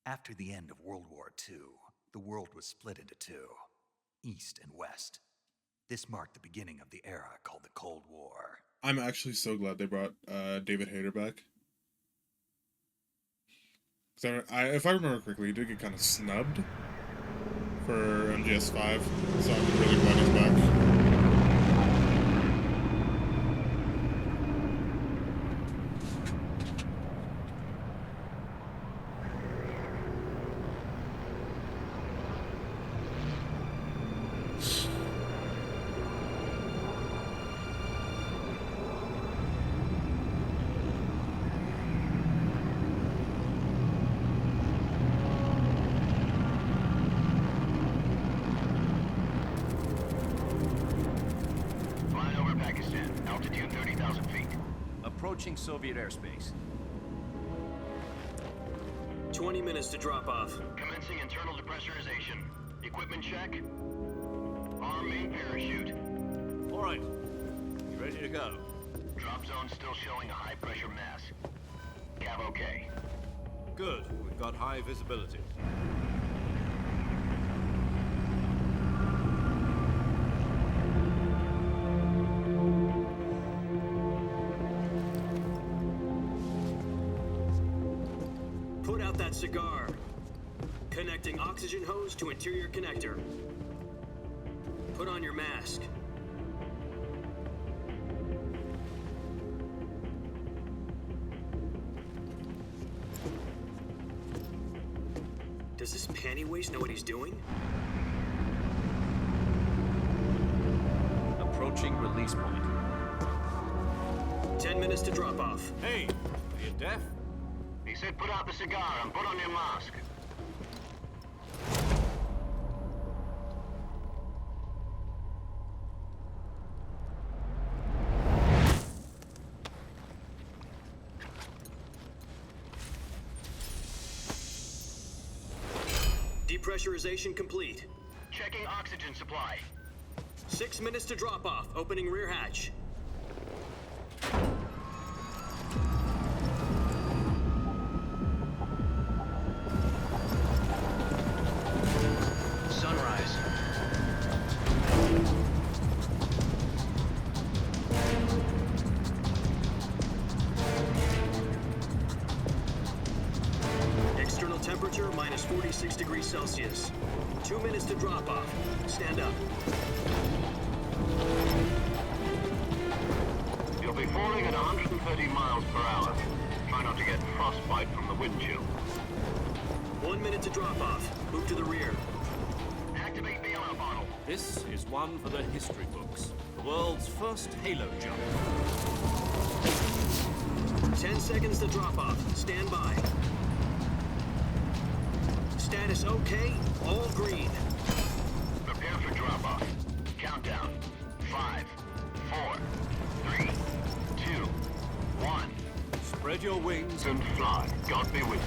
After the end of World War II, the world was split into two, East and West. This marked the beginning of the era called the Cold War. I'm actually so glad they brought David Hayter back. Because if I remember correctly, he did get kind of snubbed for MGS5, so I'm really glad he's back. Approaching Soviet airspace. 20 minutes to drop off. Commencing internal depressurization. Equipment check. Arm main parachute. All right. You ready to go? Drop zone still showing a high pressure mass. Cav okay. Good. We've got high visibility. Put out that cigar. Connecting oxygen hose to interior connector. Put on your mask. Does this panty waste know what he's doing? Approaching release point. 10 minutes to drop off. Hey, are you deaf? He said put out the cigar and put on your mask. Depressurization complete. Checking oxygen supply. 6 minutes to drop off. Opening rear hatch. Sunrise. External temperature minus 46 degrees Celsius. 2 minutes to drop off. Stand up. You'll be falling at 130 miles per hour. Try not to get frostbite from the wind chill. 1 minute to drop off. Move to the rear. Activate the ammo bottle. This is one for the history books. The world's first Halo jump. 10 seconds to drop off. Stand by. Status okay. All green. Prepare for drop-off. Countdown. 5, 4, 3, 2, 1. Spread your wings And fly. God be with you.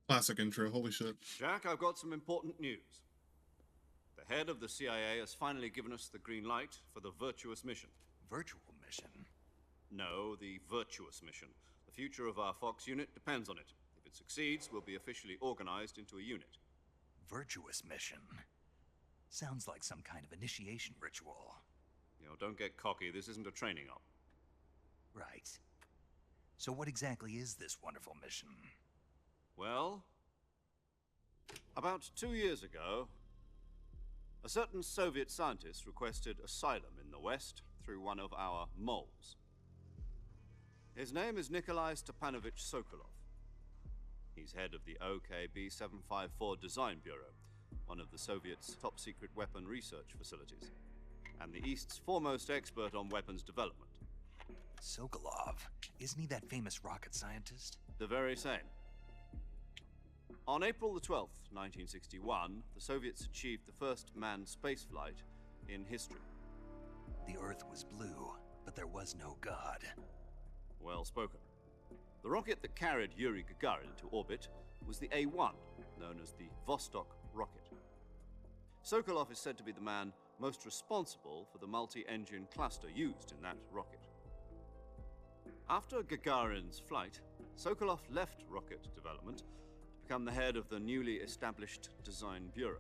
Classic intro, holy shit. Jack, I've got some important news. The head of the CIA has finally given us the green light for the virtuous mission. Virtual mission? No, the virtuous mission. The future of our Fox unit depends on it. If it succeeds, we'll be officially organized into a unit. Virtuous mission? Sounds like some kind of initiation ritual. You know, don't get cocky. This isn't a training op. Right. So what exactly is this wonderful mission? Well, about 2 years ago, a certain Soviet scientist requested asylum in the West through one of our moles. His name is Nikolai Stepanovich Sokolov. He's head of the OKB 754 Design Bureau, one of the Soviets' top-secret weapon research facilities, and the East's foremost expert on weapons development. Sokolov? Isn't he that famous rocket scientist? The very same. On April the 12th, 1961, the Soviets achieved the first manned spaceflight in history. The Earth was blue, but there was no God. Well spoken. The rocket that carried Yuri Gagarin to orbit was the A-1, known as the Vostok rocket. Sokolov is said to be the man most responsible for the multi-engine cluster used in that rocket. After Gagarin's flight, Sokolov left rocket development to become the head of the newly established Design Bureau.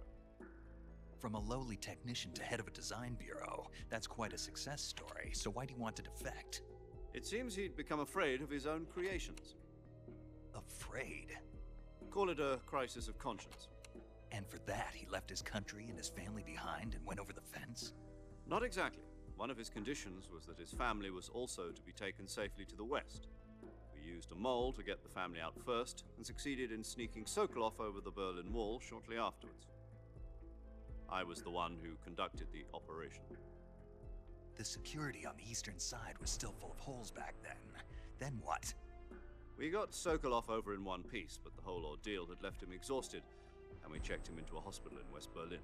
From a lowly technician to head of a design bureau, that's quite a success story, so why'd he want to defect? It seems he'd become afraid of his own creations. Afraid? Call it a crisis of conscience. And for that, he left his country and his family behind and went over the fence? Not exactly. One of his conditions was that his family was also to be taken safely to the west. We used a mole to get the family out first and succeeded in sneaking Sokolov over the Berlin Wall shortly afterwards. I was the one who conducted the operation. The security on the eastern side was still full of holes back then. Then what? We got Sokolov over in one piece, but the whole ordeal had left him exhausted, and we checked him into a hospital in West Berlin.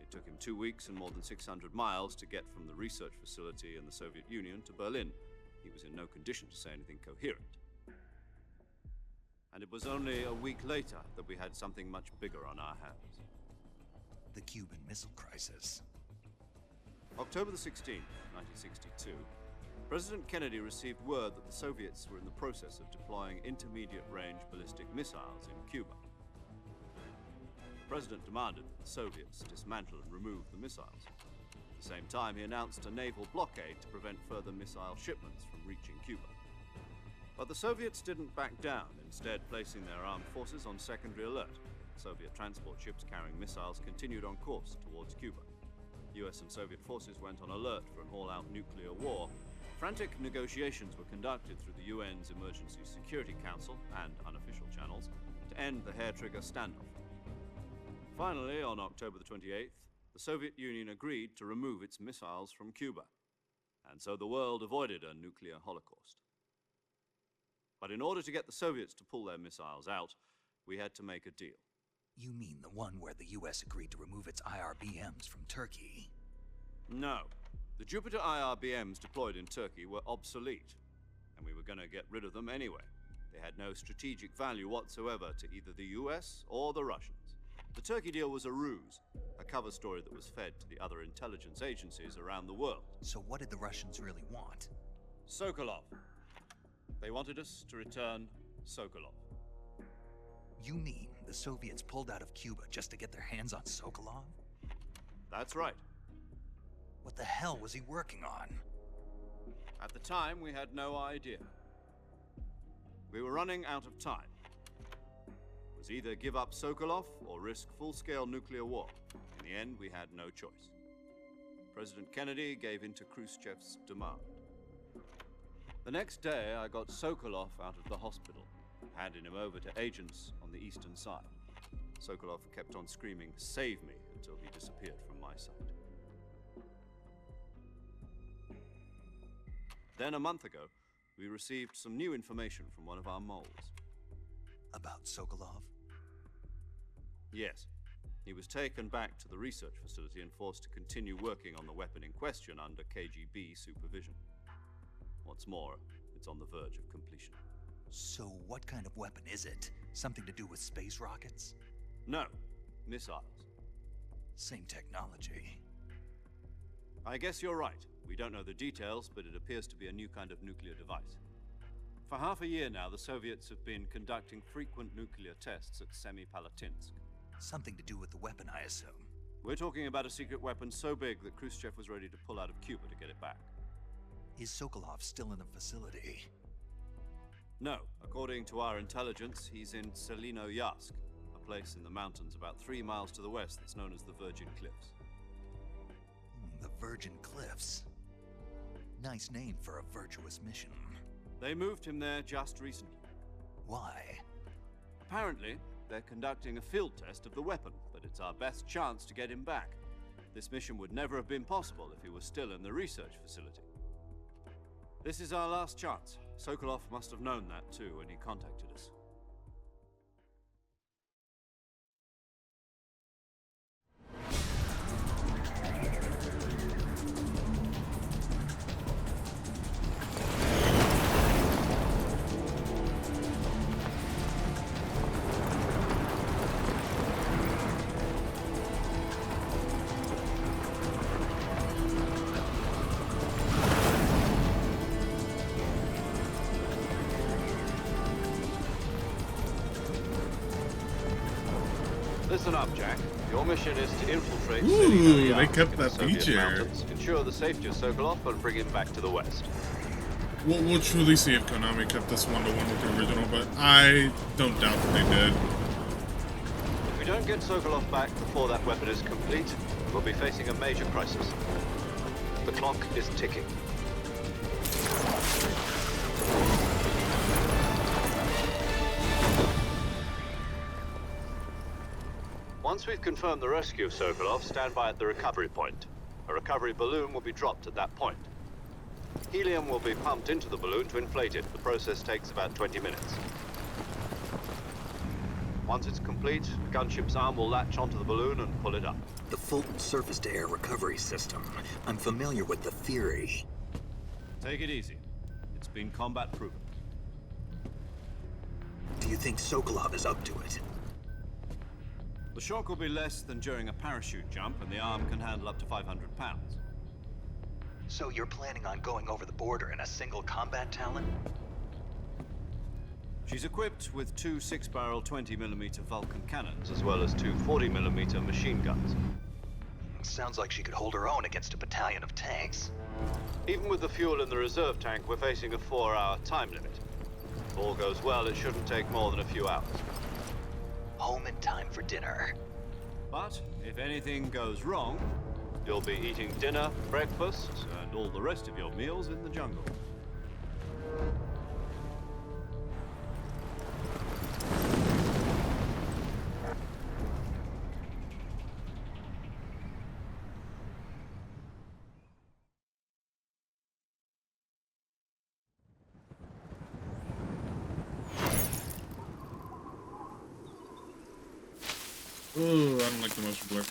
It took him 2 weeks and more than 600 miles to get from the research facility in the Soviet Union to Berlin. He was in no condition to say anything coherent. And it was only a week later that we had something much bigger on our hands. The Cuban Missile Crisis. October the 16th, 1962, President Kennedy received word that the Soviets were in the process of deploying intermediate-range ballistic missiles in Cuba. The President demanded that the Soviets dismantle and remove the missiles. At the same time, he announced a naval blockade to prevent further missile shipments from reaching Cuba. But the Soviets didn't back down, instead placing their armed forces on secondary alert. Soviet transport ships carrying missiles continued on course towards Cuba. US and Soviet forces went on alert for an all-out nuclear war. Frantic negotiations were conducted through the UN's Emergency Security Council and unofficial channels to end the hair-trigger standoff. Finally, on October the 28th, the Soviet Union agreed to remove its missiles from Cuba, and so the world avoided a nuclear holocaust. But in order to get the Soviets to pull their missiles out, we had to make a deal. You mean the one where the US agreed to remove its IRBMs from Turkey? No. The Jupiter IRBMs deployed in Turkey were obsolete, and we were going to get rid of them anyway. They had no strategic value whatsoever to either the US or the Russians. The Turkey deal was a ruse, a cover story that was fed to the other intelligence agencies around the world. So what did the Russians really want? Sokolov. They wanted us to return Sokolov. You mean the Soviets pulled out of Cuba just to get their hands on Sokolov? That's right. What the hell was he working on? At the time, we had no idea. We were running out of time. It was either give up Sokolov or risk full-scale nuclear war. In the end, we had no choice. President Kennedy gave in to Khrushchev's demand. The next day, I got Sokolov out of the hospital, handing him over to agents on the eastern side. Sokolov kept on screaming, "Save me," until he disappeared from my sight. Then a month ago, we received some new information from one of our moles. About Sokolov? Yes. He was taken back to the research facility and forced to continue working on the weapon in question under KGB supervision. What's more, it's on the verge of completion. So what kind of weapon is it? Something to do with space rockets? No, missiles. Same technology. I guess you're right. We don't know the details, but it appears to be a new kind of nuclear device. For half a year now, the Soviets have been conducting frequent nuclear tests at Semipalatinsk. Something to do with the weapon, I assume. We're talking about a secret weapon so big that Khrushchev was ready to pull out of Cuba to get it back. Is Sokolov still in the facility? No. According to our intelligence, he's in Selinoyarsk, a place in the mountains about 3 miles to the west that's known as the Virgin Cliffs. The Virgin Cliffs. Nice name for a virtuous mission. They moved him there just recently. Why? Apparently, they're conducting a field test of the weapon, but it's our best chance to get him back. This mission would never have been possible if he was still in the research facility. This is our last chance. Sokolov must have known that too when he contacted us. Listen up, Jack. Your mission is to infiltrate Ooh, City they kept in the that Soviet feature. mountains, ensure the safety of Sokolov, and bring him back to the West. We'll truly see if Konami kept this one-to-one with the original, but I don't doubt that they did. If we don't get Sokolov back before that weapon is complete, we'll be facing a major crisis. The clock is ticking. Once we've confirmed the rescue of Sokolov, stand by at the recovery point. A recovery balloon will be dropped at that point. Helium will be pumped into the balloon to inflate it. The process takes about 20 minutes. Once it's complete, the gunship's arm will latch onto the balloon and pull it up. The Fulton surface-to-air recovery system. I'm familiar with the theory. Take it easy. It's been combat proven. Do you think Sokolov is up to it? The shock will be less than during a parachute jump, and the arm can handle up to 500 pounds. So you're planning on going over the border in a single combat Talon? She's equipped with two 6-barrel 20mm Vulcan cannons, as well as two 40mm machine guns. Sounds like she could hold her own against a battalion of tanks. Even with the fuel in the reserve tank, we're facing a 4-hour time limit. If all goes well, it shouldn't take more than a few hours. Home in time for dinner. But if anything goes wrong, you'll be eating dinner, breakfast, and all the rest of your meals in the jungle. Ooh, I don't like the motion blur.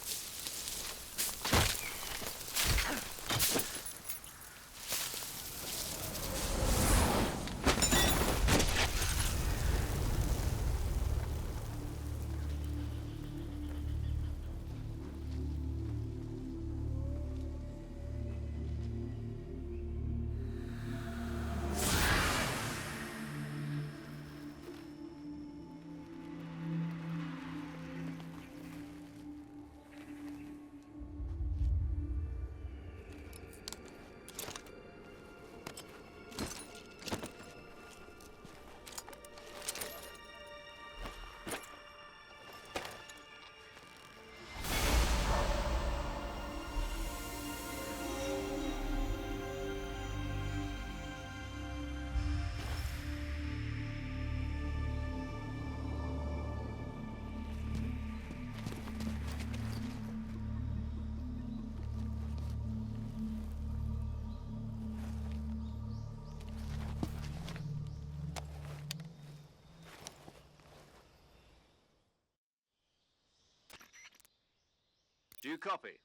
Do you copy?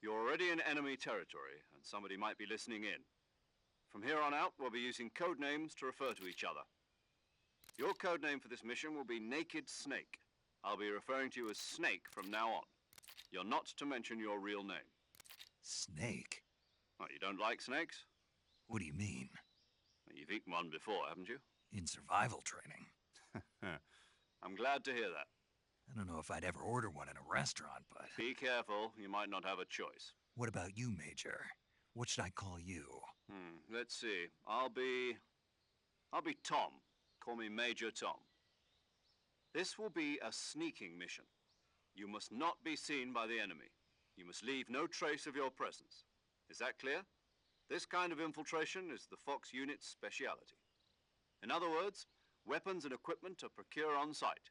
You're already in enemy territory, and somebody might be listening in. From here on out, we'll be using code names to refer to each other. Your code name for this mission will be Naked Snake. I'll be referring to you as Snake from now on. You're not to mention your real name. Snake? What, you don't like snakes? What do you mean? You've eaten one before, haven't you? In survival training? I'm glad to hear that. I don't know if I'd ever order one in a restaurant, but... Be careful, you might not have a choice. What about you, Major? What should I call you? Let's see. I'll be Tom. Call me Major Tom. This will be a sneaking mission. You must not be seen by the enemy. You must leave no trace of your presence. Is that clear? This kind of infiltration is the Fox unit's speciality. In other words, weapons and equipment are procured on site.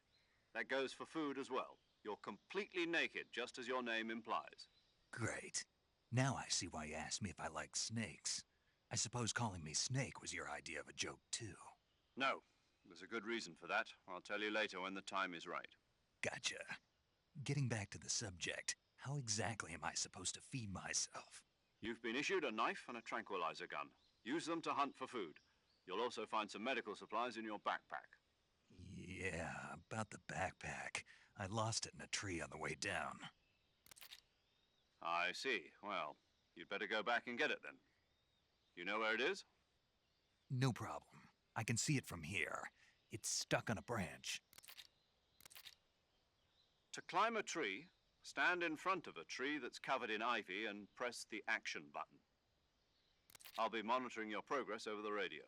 That goes for food as well. You're completely naked, just as your name implies. Great. Now I see why you asked me if I like snakes. I suppose calling me Snake was your idea of a joke, too. No, there's a good reason for that. I'll tell you later when the time is right. Gotcha. Getting back to the subject, how exactly am I supposed to feed myself? You've been issued a knife and a tranquilizer gun. Use them to hunt for food. You'll also find some medical supplies in your backpack. Yeah, about the backpack. I lost it in a tree on the way down. I see. Well, you'd better go back and get it then. You know where it is? No problem. I can see it from here. It's stuck on a branch. To climb a tree, stand in front of a tree that's covered in ivy and press the action button. I'll be monitoring your progress over the radio.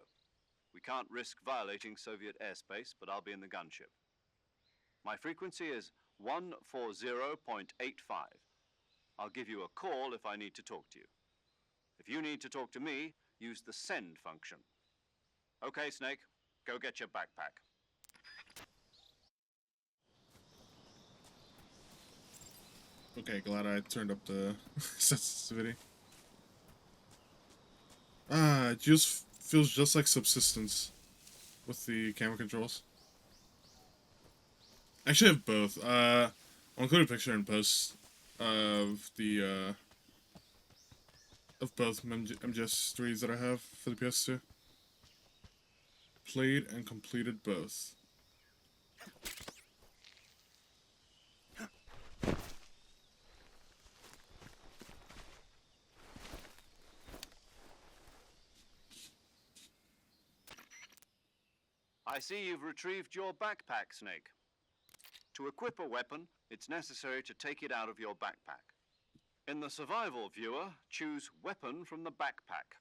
We can't risk violating Soviet airspace, but I'll be in the gunship. My frequency is 140.85. I'll give you a call if I need to talk to you. If you need to talk to me, use the send function. Okay, Snake, go get your backpack. Okay, glad I turned up the sensitivity. It just feels just like Subsistence with the camera controls. Actually, I have both. I'll include a picture in post of the of both MGS3s that I have for the PS2. Played and completed both. I see you've retrieved your backpack, Snake. To equip a weapon, it's necessary to take it out of your backpack. In the survival viewer, choose Weapon from the backpack.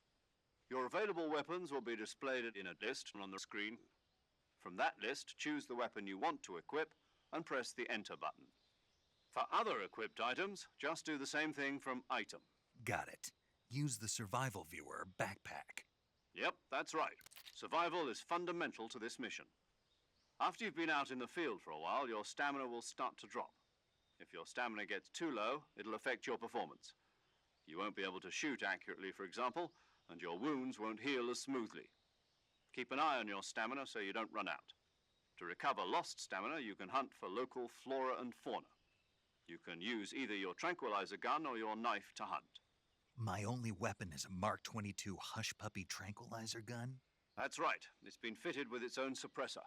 Your available weapons will be displayed in a list on the screen. From that list, choose the weapon you want to equip and press the Enter button. For other equipped items, just do the same thing from Item. Got it. Use the survival viewer backpack. Yep, that's right. Survival is fundamental to this mission. After you've been out in the field for a while, your stamina will start to drop. If your stamina gets too low, it'll affect your performance. You won't be able to shoot accurately, for example, and your wounds won't heal as smoothly. Keep an eye on your stamina so you don't run out. To recover lost stamina, you can hunt for local flora and fauna. You can use either your tranquilizer gun or your knife to hunt. My only weapon is a Mark 22 Hush Puppy tranquilizer gun? That's right. It's been fitted with its own suppressor.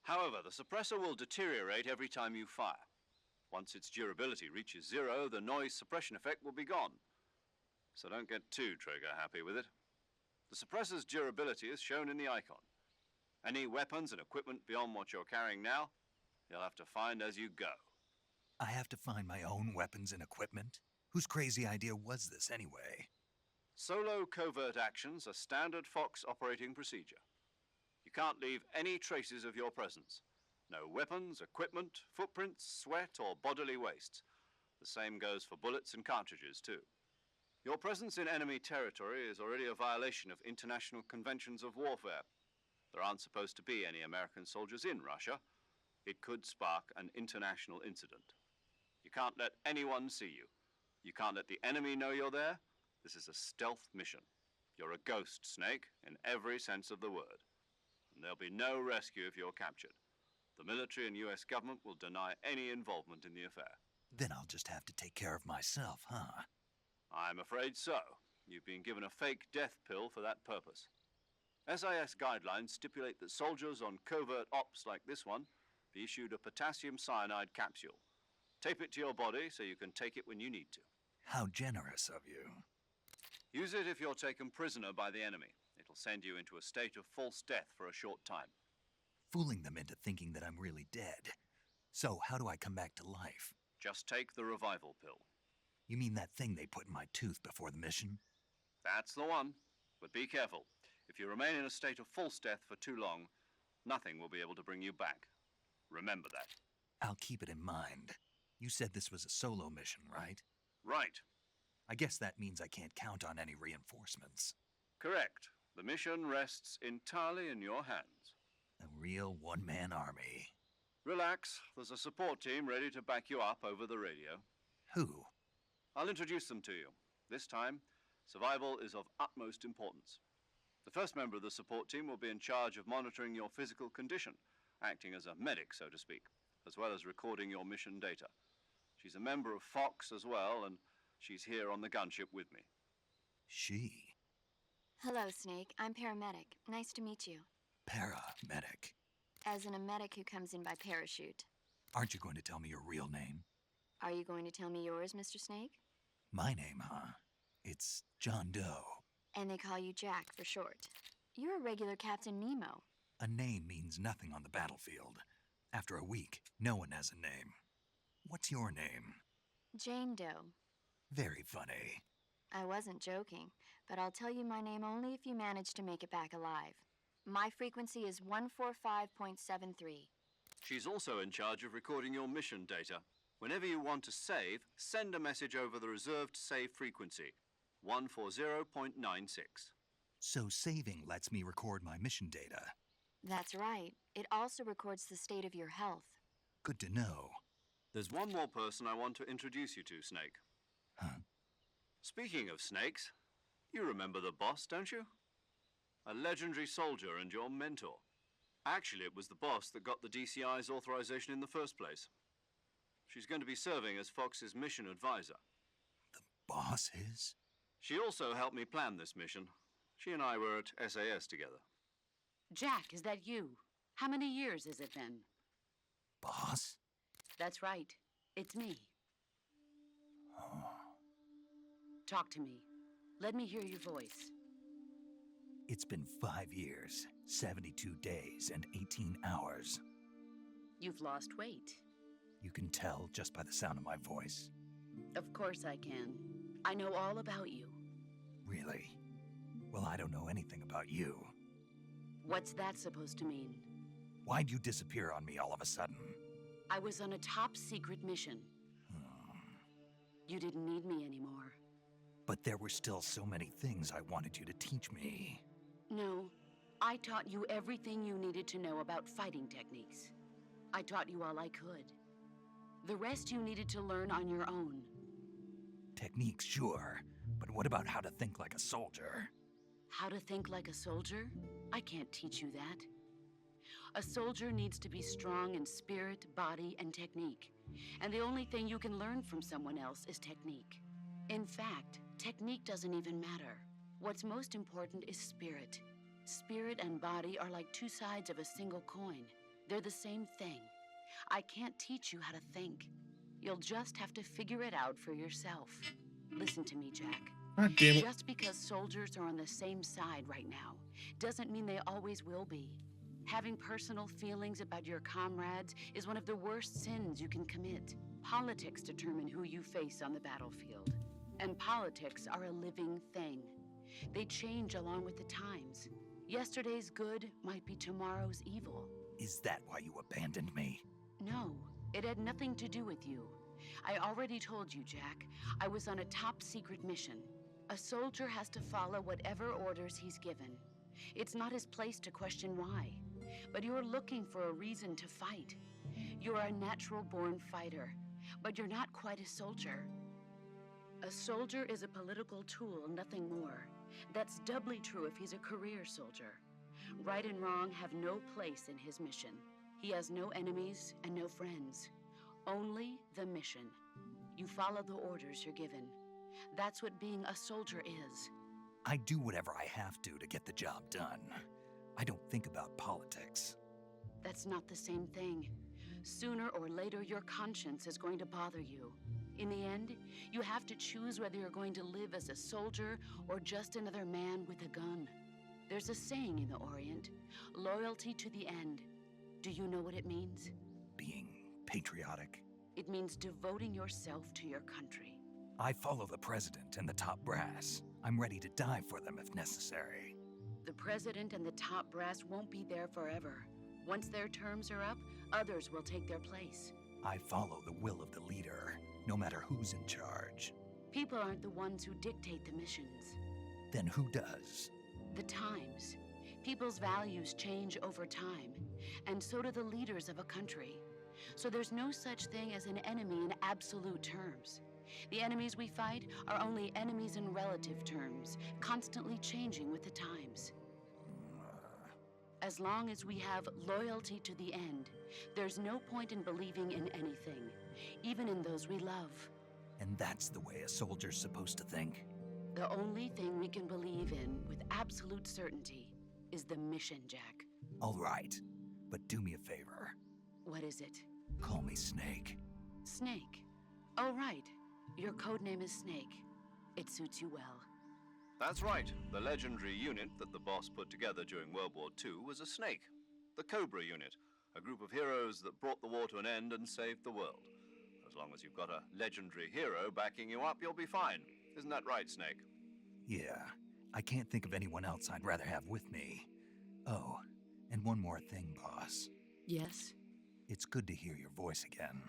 However, the suppressor will deteriorate every time you fire. Once its durability reaches 0, the noise suppression effect will be gone. So don't get too trigger happy with it. The suppressor's durability is shown in the icon. Any weapons and equipment beyond what you're carrying now, you'll have to find as you go. I have to find my own weapons and equipment? Whose crazy idea was this anyway? Solo covert actions are standard Fox operating procedure. You can't leave any traces of your presence. No weapons, equipment, footprints, sweat, or bodily wastes. The same goes for bullets and cartridges, too. Your presence in enemy territory is already a violation of international conventions of warfare. There aren't supposed to be any American soldiers in Russia. It could spark an international incident. You can't let anyone see you. You can't let the enemy know you're there. This is a stealth mission. You're a ghost, Snake, in every sense of the word. And there'll be no rescue if you're captured. The military and US government will deny any involvement in the affair. Then I'll just have to take care of myself, huh? I'm afraid so. You've been given a fake death pill for that purpose. SIS guidelines stipulate that soldiers on covert ops like this one be issued a potassium cyanide capsule. Tape it to your body so you can take it when you need to. How generous of you. Use it if you're taken prisoner by the enemy. It'll send you into a state of false death for a short time. Fooling them into thinking that I'm really dead. So how do I come back to life? Just take the revival pill. You mean that thing they put in my tooth before the mission? That's the one. But be careful. If you remain in a state of false death for too long, nothing will be able to bring you back. Remember that. I'll keep it in mind. You said this was a solo mission, right? Right. I guess that means I can't count on any reinforcements. Correct. The mission rests entirely in your hands. A real one-man army. Relax. There's a support team ready to back you up over the radio. Who? I'll introduce them to you. This time, survival is of utmost importance. The first member of the support team will be in charge of monitoring your physical condition, acting as a medic, so to speak, as well as recording your mission data. She's a member of Fox as well, and she's here on the gunship with me. She? Hello, Snake. I'm paramedic. Nice to meet you. Paramedic. As in a medic who comes in by parachute. Aren't you going to tell me your real name? Are you going to tell me yours, Mr. Snake? My name, huh? It's John Doe. And they call you Jack for short. You're a regular Captain Nemo. A name means nothing on the battlefield. After a week, no one has a name. What's your name? Jane Doe. Very funny. I wasn't joking, but I'll tell you my name only if you manage to make it back alive. My frequency is 145.73. She's also in charge of recording your mission data. Whenever you want to save, send a message over the reserved save frequency, 140.96. So saving lets me record my mission data. That's right. It also records the state of your health. Good to know. There's one more person I want to introduce you to, Snake. Huh? Speaking of snakes, you remember the boss, don't you? A legendary soldier and your mentor. Actually, it was the boss that got the DCI's authorization in the first place. She's going to be serving as Fox's mission advisor. The boss is? She also helped me plan this mission. She and I were at SAS together. Jack, is that you? How many years has it been? Boss? That's right. It's me. Oh. Talk to me. Let me hear your voice. It's been 5 years, 72 days, and 18 hours. You've lost weight. You can tell just by the sound of my voice. Of course I can. I know all about you. Really? Well, I don't know anything about you. What's that supposed to mean? Why'd you disappear on me all of a sudden? I was on a top secret mission. You didn't need me anymore. But there were still so many things I wanted you to teach me. No, I taught you everything you needed to know about fighting techniques. I taught you all I could. The rest you needed to learn on your own. Techniques, sure. But what about how to think like a soldier? How to think like a soldier? I can't teach you that. A soldier needs to be strong in spirit, body, and technique. And the only thing you can learn from someone else is technique. In fact, technique doesn't even matter. What's most important is spirit. Spirit and body are like two sides of a single coin. They're the same thing. I can't teach you how to think. You'll just have to figure it out for yourself. Listen to me, Jack. God damn it. Just because soldiers are on the same side right now doesn't mean they always will be. Having personal feelings about your comrades is one of the worst sins you can commit. Politics determine who you face on the battlefield. And politics are a living thing. They change along with the times. Yesterday's good might be tomorrow's evil. Is that why you abandoned me? No, it had nothing to do with you. I already told you, Jack. I was on a top secret mission. A soldier has to follow whatever orders he's given. It's not his place to question why. But you're looking for a reason to fight. You're a natural-born fighter, but you're not quite a soldier. A soldier is a political tool, nothing more. That's doubly true if he's a career soldier. Right and wrong have no place in his mission. He has no enemies and no friends. Only the mission. You follow the orders you're given. That's what being a soldier is. I do whatever I have to get the job done. I don't think about politics. That's not the same thing. Sooner or later, your conscience is going to bother you. In the end, you have to choose whether you're going to live as a soldier or just another man with a gun. There's a saying in the Orient, loyalty to the end. Do you know what it means? Being patriotic. It means devoting yourself to your country. I follow the president and the top brass. I'm ready to die for them if necessary. The president and the top brass won't be there forever. Once their terms are up, others will take their place. I follow the will of the leader, no matter who's in charge. People aren't the ones who dictate the missions. Then who does? The times. People's values change over time, and so do the leaders of a country. So there's no such thing as an enemy in absolute terms. The enemies we fight are only enemies in relative terms, constantly changing with the times. As long as we have loyalty to the end, there's no point in believing in anything, even in those we love. And that's the way a soldier's supposed to think? The only thing we can believe in with absolute certainty is the mission, Jack. All right, but do me a favor. What is it? Call me Snake. Snake. Oh, right. Your codename is Snake. It suits you well. That's right. The legendary unit that the boss put together during World War II was a snake. The Cobra unit, a group of heroes that brought the war to an end and saved the world. As long as you've got a legendary hero backing you up, you'll be fine. Isn't that right, Snake? Yeah, I can't think of anyone else I'd rather have with me. Oh, and one more thing, boss. Yes? It's good to hear your voice again.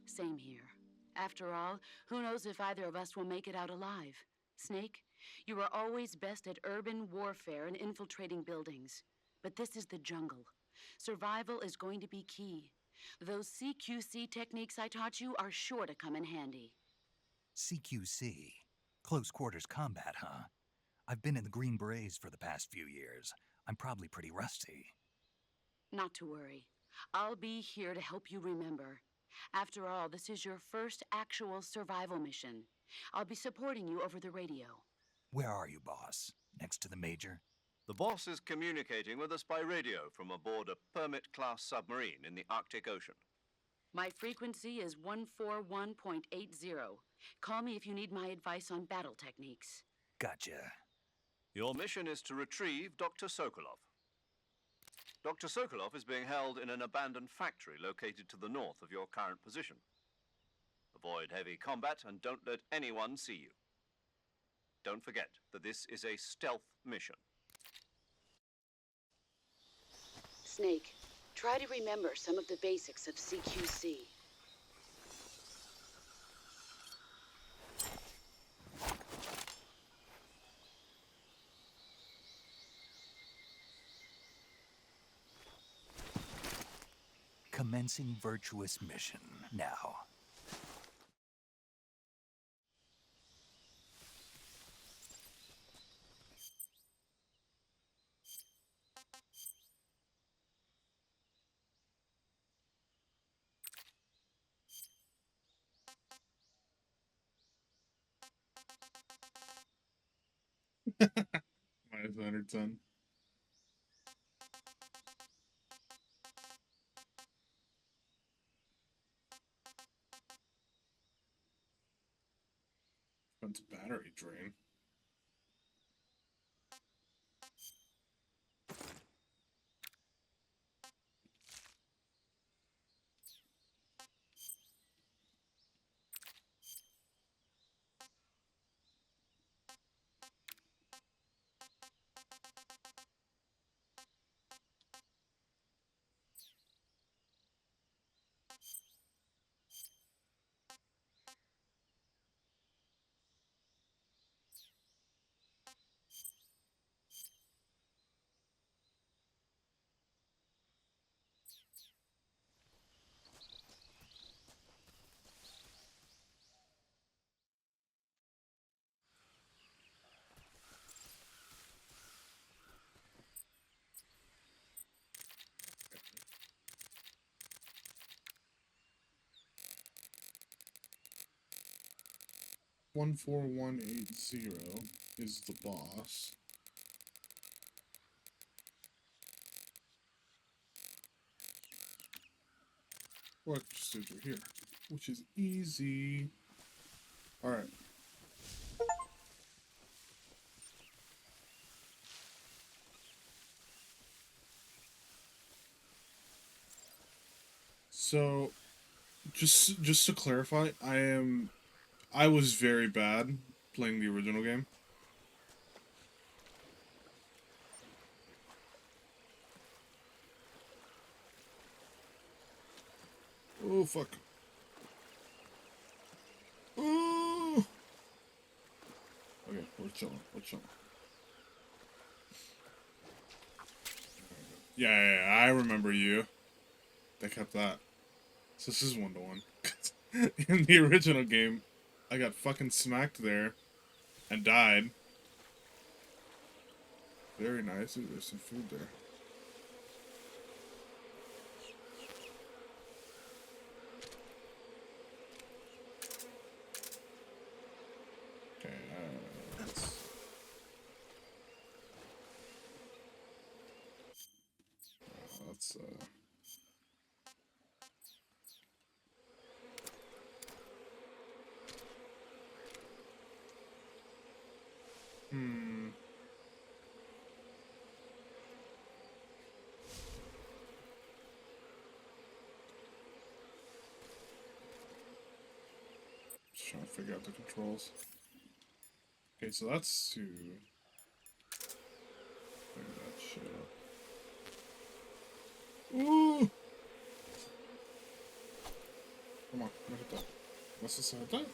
Same here. After all, who knows if either of us will make it out alive? Snake, you are always best at urban warfare and infiltrating buildings. But this is the jungle. Survival is going to be key. Those CQC techniques I taught you are sure to come in handy. CQC? Close quarters combat, huh? I've been in the Green Berets for the past few years. I'm probably pretty rusty. Not to worry. I'll be here to help you remember. After all, this is your first actual survival mission. I'll be supporting you over the radio. Where are you, boss? Next to the Major? The boss is communicating with us by radio from aboard a Permit-class submarine in the Arctic Ocean. My frequency is 141.80. Call me if you need my advice on battle techniques. Gotcha. Your mission is to retrieve Dr. Sokolov. Dr. Sokolov is being held in an abandoned factory located to the north of your current position. Avoid heavy combat and don't let anyone see you. Don't forget that this is a stealth mission. Snake, try to remember some of the basics of CQC. Commencing virtuous mission now. Minus 110. That's battery drain. One 4180 is the boss. Or I could just do it here, which is easy. Alright. So, just to clarify, I was very bad playing the original game. Oh, fuck. Oh! Okay, we're chilling. We're chilling. Yeah, I remember you. They kept that. So this is 1-to-1. In the original game, I got fucking smacked there and died. Very nice. Ooh, there's some food there. Okay, let's trying to figure out the controls. Okay, so that's to figure that shit up. Ooh! Come on, look at that. What's this at that?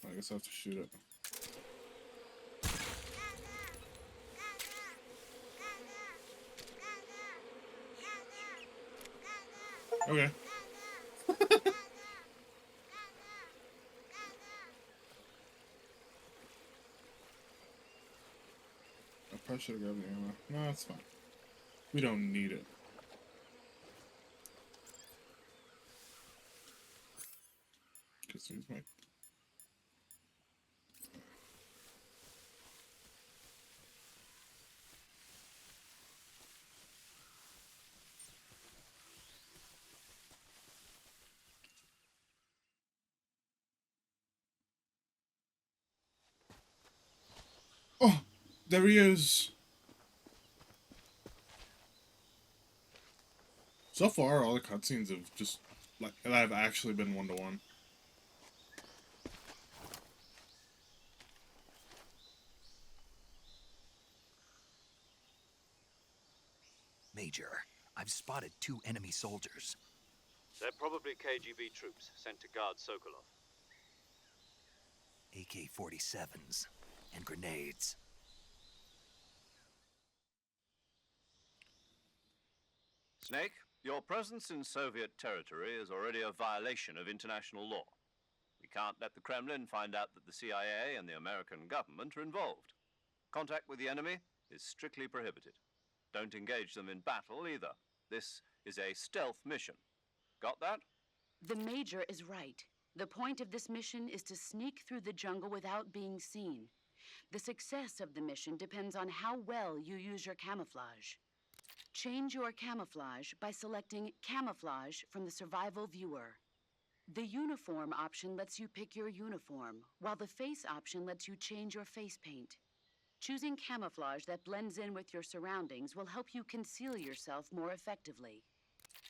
I guess I have to shoot it. Okay. I probably should have grabbed the ammo. No, it's fine. We don't need it. Because here's my... Oh! There he is! So far, all the cutscenes have just... like, I've actually been one-to-one. Major, I've spotted 2 enemy soldiers. They're probably KGB troops sent to guard Sokolov. AK-47s and grenades. Snake, your presence in Soviet territory is already a violation of international law. We can't let the Kremlin find out that the CIA and the American government are involved. Contact with the enemy is strictly prohibited. Don't engage them in battle either. This is a stealth mission. Got that? The Major is right. The point of this mission is to sneak through the jungle without being seen. The success of the mission depends on how well you use your camouflage. Change your camouflage by selecting Camouflage from the Survival Viewer. The Uniform option lets you pick your uniform, while the Face option lets you change your face paint. Choosing camouflage that blends in with your surroundings will help you conceal yourself more effectively.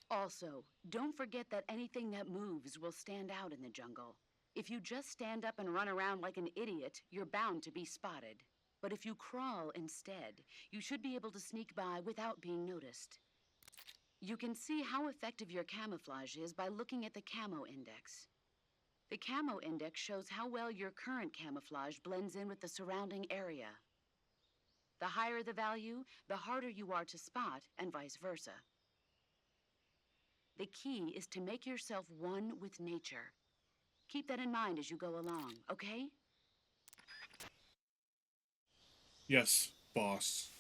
Also, don't forget that anything that moves will stand out in the jungle. If you just stand up and run around like an idiot, you're bound to be spotted. But if you crawl instead, you should be able to sneak by without being noticed. You can see how effective your camouflage is by looking at the Camo Index. The Camo Index shows how well your current camouflage blends in with the surrounding area. The higher the value, the harder you are to spot, and vice versa. The key is to make yourself one with nature. Keep that in mind as you go along, okay? Yes, boss.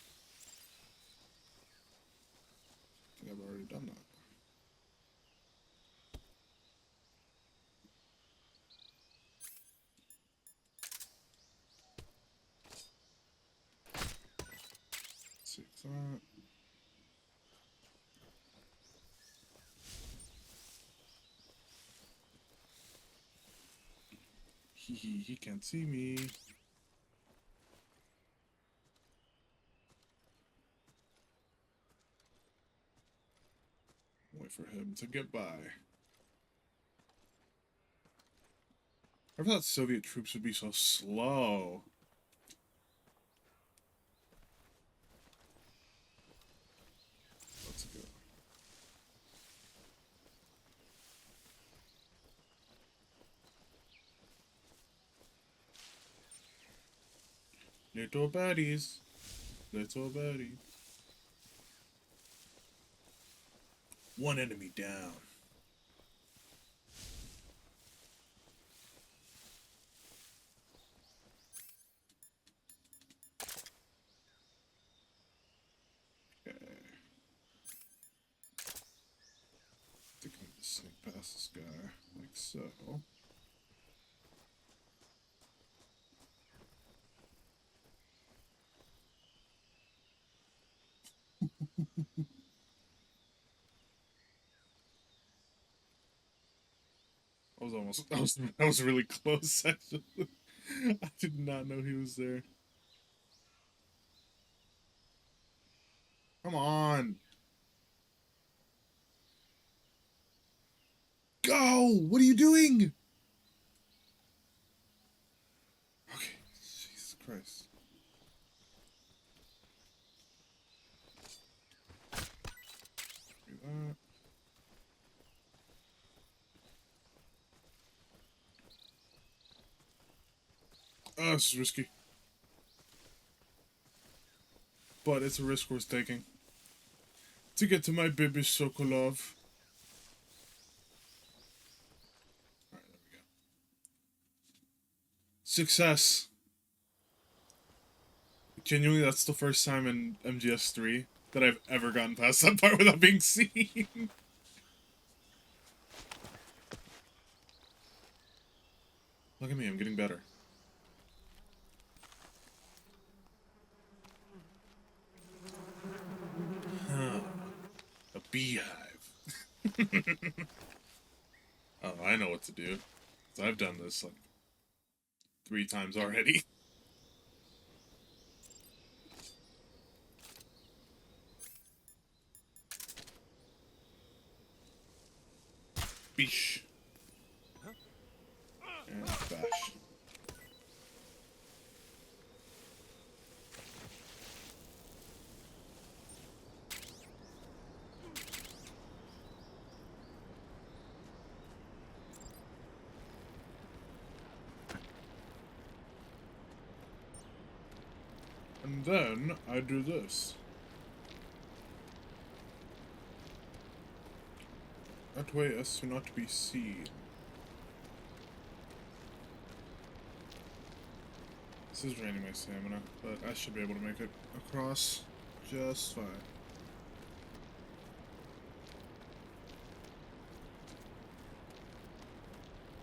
I think I've already done that. Let's see that. He can't see me. Wait for him to get by. I thought Soviet troops would be so slow. Let's go. Little baddies. Little baddies. One enemy down. Okay. I think I need to sneak past this guy, like so. That was really close, actually. I did not know he was there. Come on. Go! No! What are you doing? Okay, Jesus Christ. Do that. Oh, this is risky. But it's a risk worth taking. To get to my baby Sokolov. Alright, there we go. Success! Genuinely, that's the first time in MGS3 that I've ever gotten past that part without being seen. Look at me, I'm getting better. A beehive. Oh, I know what to do. 'Cause I've done this like 3 times already. Beesh. And bash. And then I do this. That way as to not be seen. This is draining my stamina, but I should be able to make it across just fine.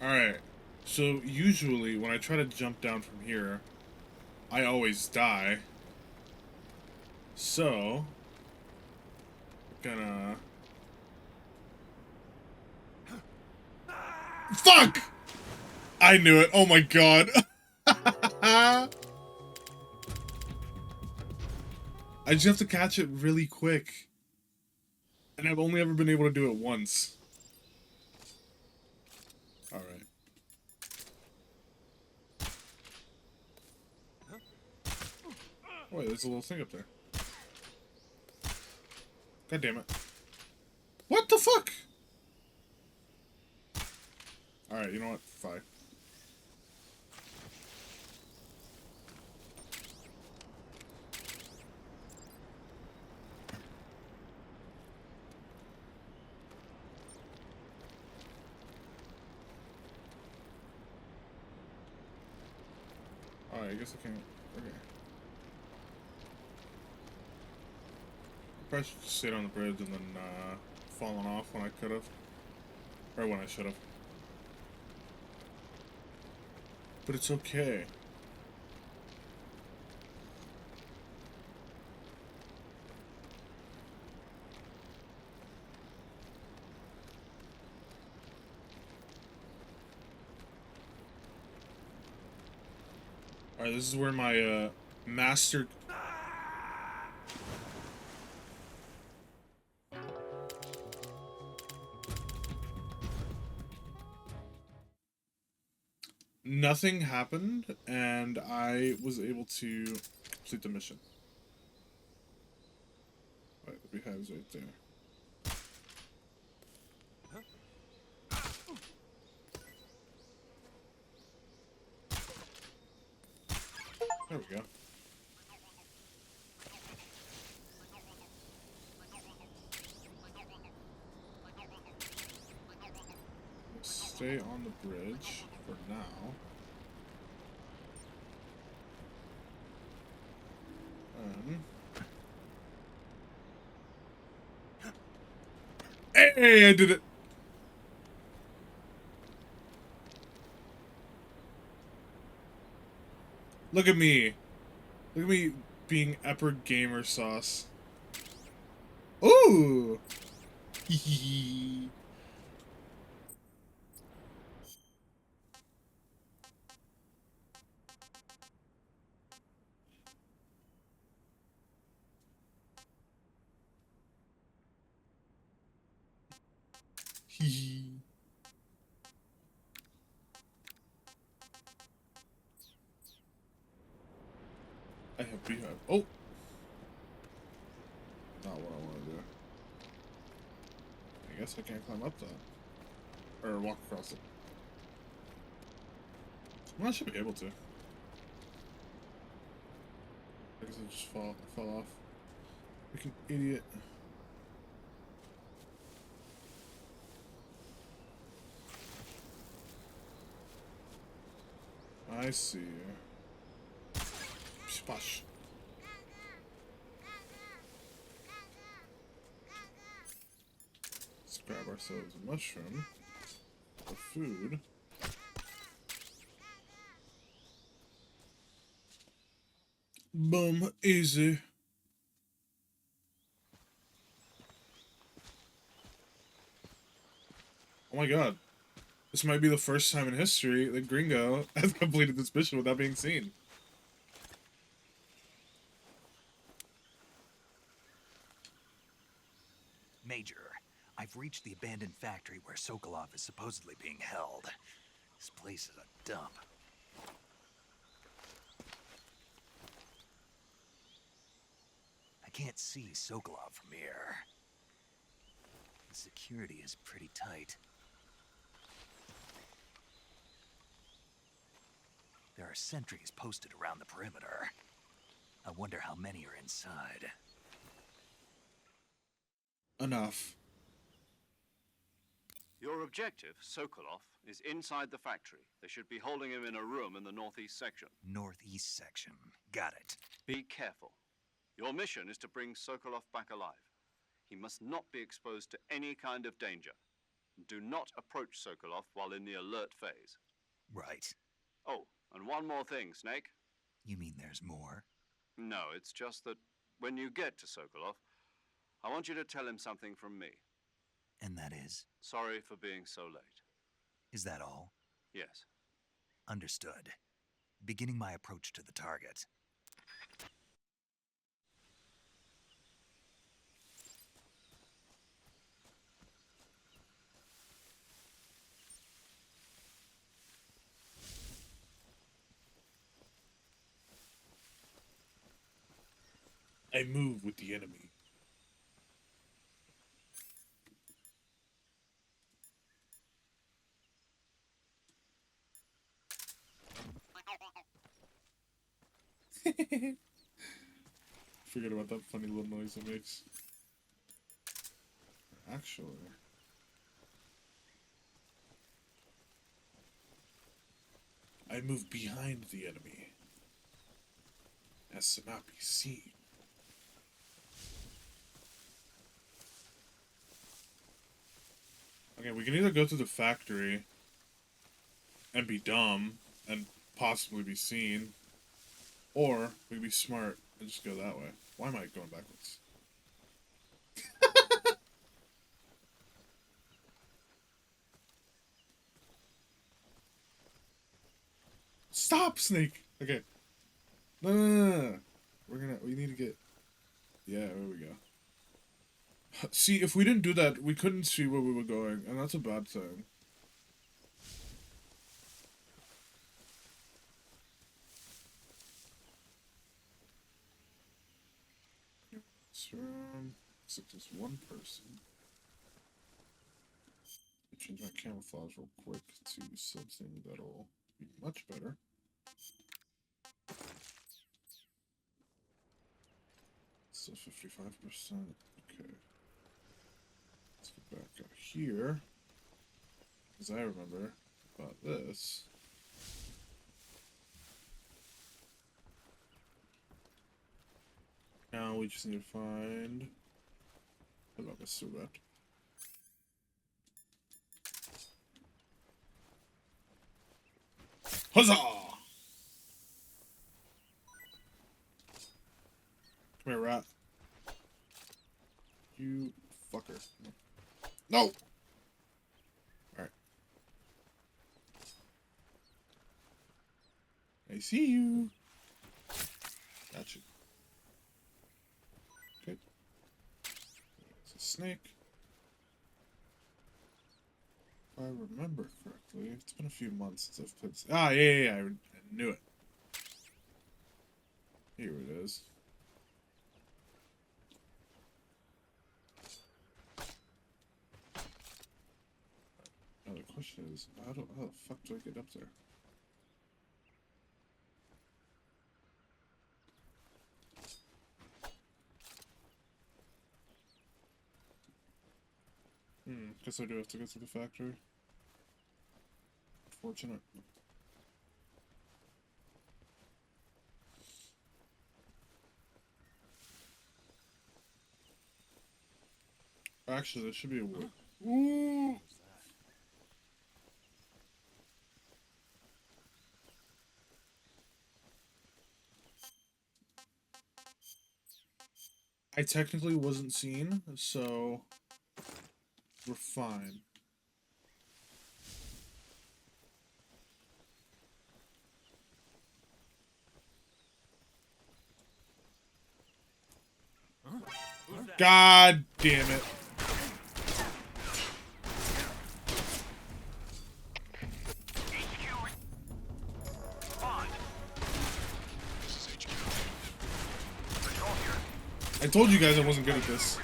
Alright, so usually when I try to jump down from here, I always die. So, gonna... Fuck! I knew it, oh my god. I just have to catch it really quick. And I've only ever been able to do it once. Alright. Oh, wait, there's a little thing up there. God damn it. What the fuck? Alright, you know what? Fine. Alright, I guess I can't. Okay. Probably should just sit on the bridge and then fallen off when I could have. Or when I should have. But it's okay. Alright, this is where my master... Nothing happened, and I was able to complete the mission. Alright, the beehive's right there. There we go. Stay on the bridge for now. Hey, I did it! Look at me. Look at me being Epper Gamer Sauce. Ooh! Hee hee. I have beehive. Oh! Not what I want to do. I guess I can't climb up that. Or walk across it. Well, I should be able to. I guess I just fell off. Like an idiot. I see you. Splash. Let's grab ourselves a mushroom. For food. Boom. Easy. Oh my god. This might be the first time in history that Gringo has completed this mission without being seen. Major, I've reached the abandoned factory where Sokolov is supposedly being held. This place is a dump. I can't see Sokolov from here. The security is pretty tight. There are sentries posted around the perimeter. I wonder how many are inside. Enough. Your objective, Sokolov, is inside the factory. They should be holding him in a room in the northeast section. Northeast section. Got it. Be careful. Your mission is to bring Sokolov back alive. He must not be exposed to any kind of danger. Do not approach Sokolov while in the alert phase. Right. Oh, and one more thing, Snake. You mean there's more? No, it's just that when you get to Sokolov, I want you to tell him something from me. And that is? Sorry for being so late. Is that all? Yes. Understood. Beginning my approach to the target. I move with the enemy. Forget about that funny little noise it makes. Actually, I move behind the enemy as to not be seen. Okay, we can either go to the factory and be dumb and possibly be seen, or we can be smart and just go that way. Why am I going backwards? Stop, Snake! Okay. No. We need to get... Yeah, there we go. See, if we didn't do that, we couldn't see where we were going, and that's a bad thing. Looks like there's one person. Change my camouflage real quick to something that'll be much better. So 55%. Okay. Let's get back out here. Because I remember about this. Now we just need to find... Hello, Mr. Rat. Huzzah! Come here, rat. You fucker. No! Alright. I see you. Gotcha. Okay. It's a snake. If I remember correctly, it's been a few months since I've played. Ah, yeah, I knew it. Here it is. Now the question is, how the fuck do I get up there? Guess I do have to go to the factory. Fortunate. Actually, there should be a wood. Ooh! I technically wasn't seen, so we're fine. God damn it. I told you guys I wasn't good at this.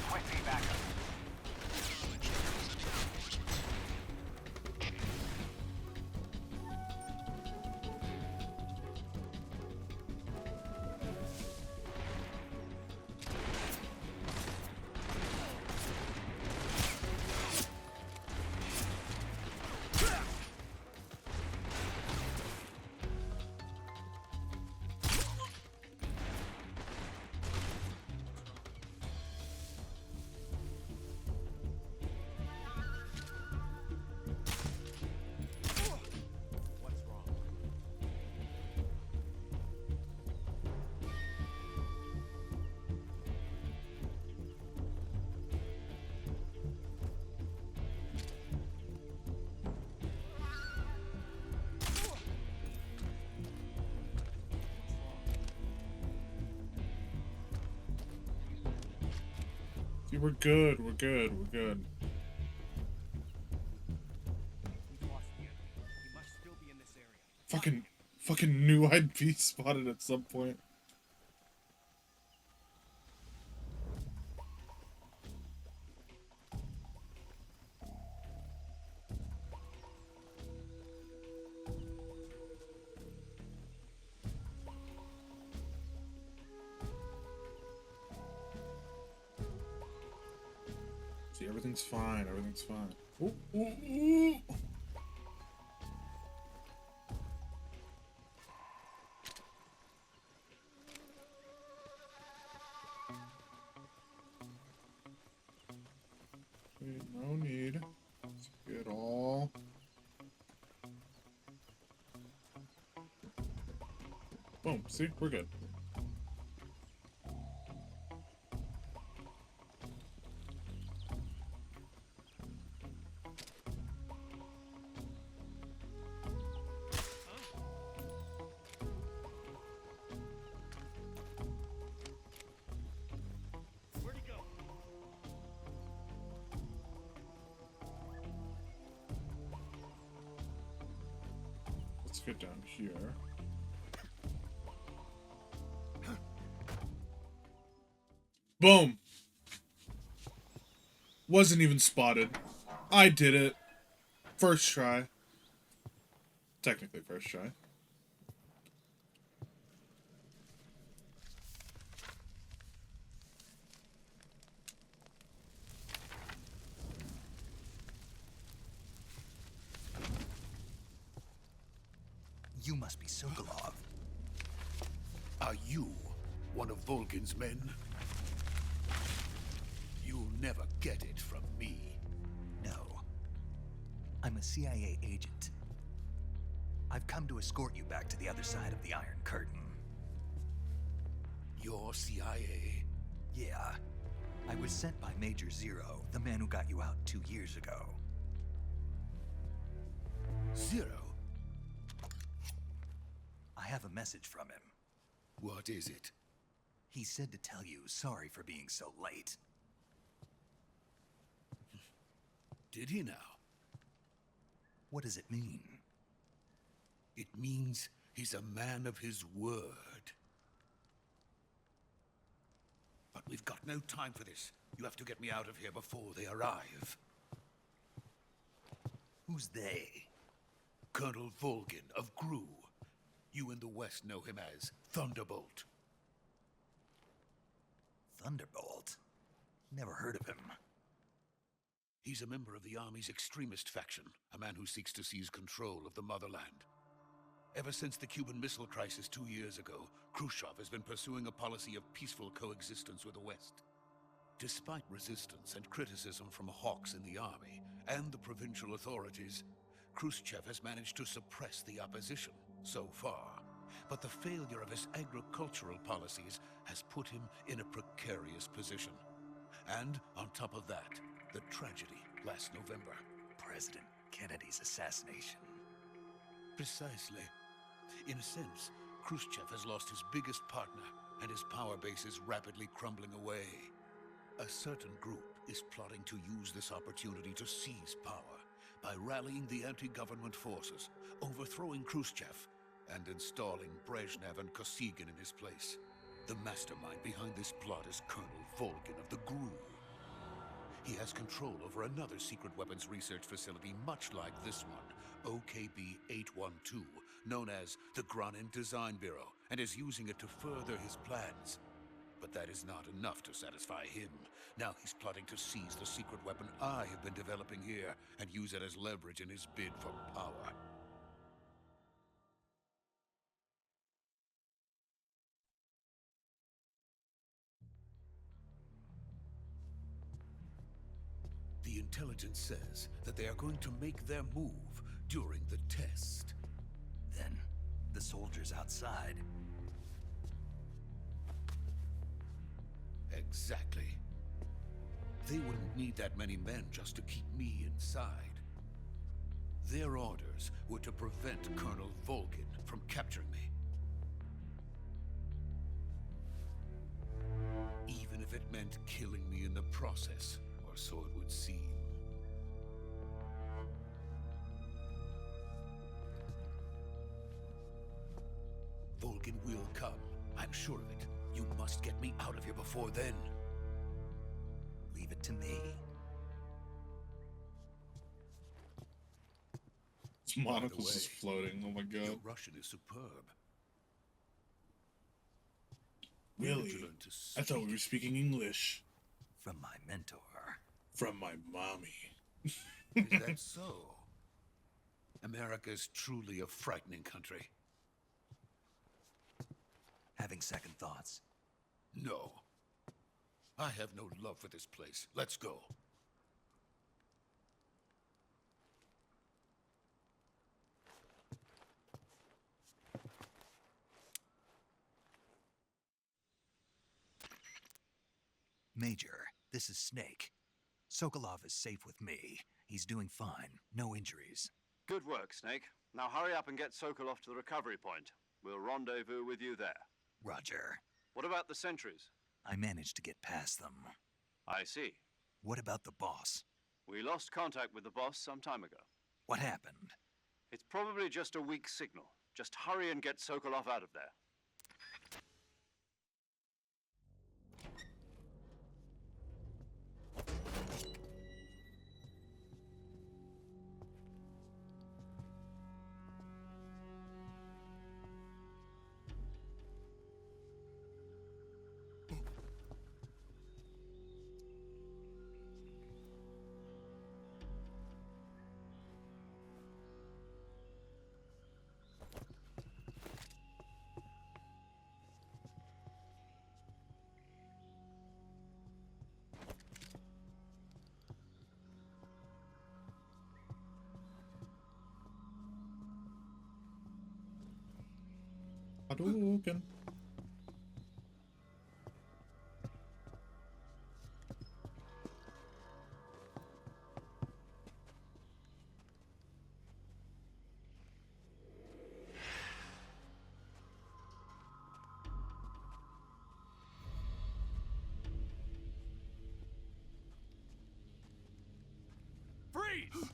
See, we're good, we're good, we're good. Fucking knew I'd be spotted at some point. See, everything's fine, everything's fine. Ooh, ooh, ooh. Okay, no need. Let's get all. Boom, see, we're good. Let's get down here. Boom! Wasn't even spotted. I did it. First try. Technically first try. You must be Sokolov. Are you one of Vulcan's men? You'll never get it from me. No. I'm a CIA agent. I've come to escort you back to the other side of the Iron Curtain. You're CIA? Yeah. I was sent by Major Zero, the man who got you out 2 years ago. Zero? I have a message from him. What is it? He said to tell you sorry for being so late. Did he now? What does it mean? It means he's a man of his word. But we've got no time for this. You have to get me out of here before they arrive. Who's they? Colonel Volgin of Gru. You in the West know him as Thunderbolt. Thunderbolt? Never heard of him. He's a member of the Army's extremist faction, a man who seeks to seize control of the motherland. Ever since the Cuban Missile Crisis 2 years ago, Khrushchev has been pursuing a policy of peaceful coexistence with the West. Despite resistance and criticism from hawks in the army and the provincial authorities, Khrushchev has managed to suppress the opposition so far. But the failure of his agricultural policies has put him in a precarious position. And on top of that, the tragedy last November. President Kennedy's assassination. Precisely. In a sense, Khrushchev has lost his biggest partner, and his power base is rapidly crumbling away. A certain group is plotting to use this opportunity to seize power by rallying the anti-government forces, overthrowing Khrushchev, and installing Brezhnev and Kosygin in his place. The mastermind behind this plot is Colonel Volgin of the GRU. He has control over another secret weapons research facility much like this one, OKB-812, known as the Granin Design Bureau, and is using it to further his plans. But that is not enough to satisfy him. Now he's plotting to seize the secret weapon I have been developing here and use it as leverage in his bid for power. The intelligence says that they are going to make their move during the test. Then, the soldiers outside. Exactly. They wouldn't need that many men just to keep me inside. Their orders were to prevent Colonel Volgin from capturing me. Even if it meant killing me in the process, or so it would seem. Volgin will come. I'm sure of it. You must get me out of here before then. Leave it to me. This monocle's just floating. Oh my Your god. Russian is superb. Really? Did you learn to I thought we speak were speaking English. From my mentor. From my mommy. Is that so? America is truly a frightening country. Having second thoughts. No. I have no love for this place. Let's go. Major, this is Snake. Sokolov is safe with me. He's doing fine. No injuries. Good work, Snake. Now hurry up and get Sokolov to the recovery point. We'll rendezvous with you there. Roger. What about the sentries? I managed to get past them. I see. What about the boss? We lost contact with the boss some time ago. What happened? It's probably just a weak signal. Just hurry and get Sokolov out of there. Hadouken. Freeze!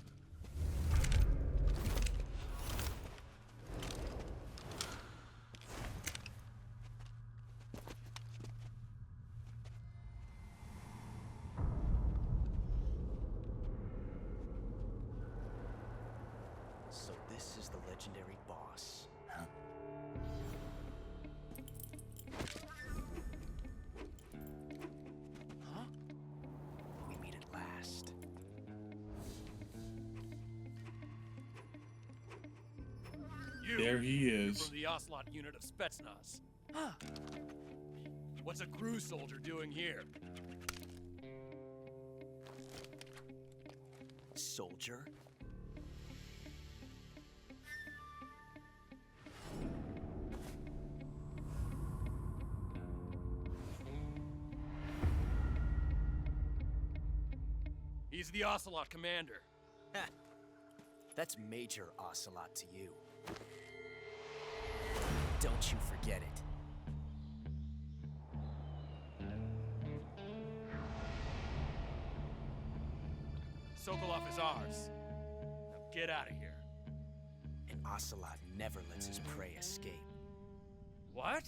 legendary boss. Huh? We meet at last. There he is. From the Ocelot unit of Spetsnaz. What's a crew soldier doing here? Soldier? He's the Ocelot commander. That's Major Ocelot to you. Don't you forget it. Sokolov is ours. Now get out of here. And Ocelot never lets his prey escape. What?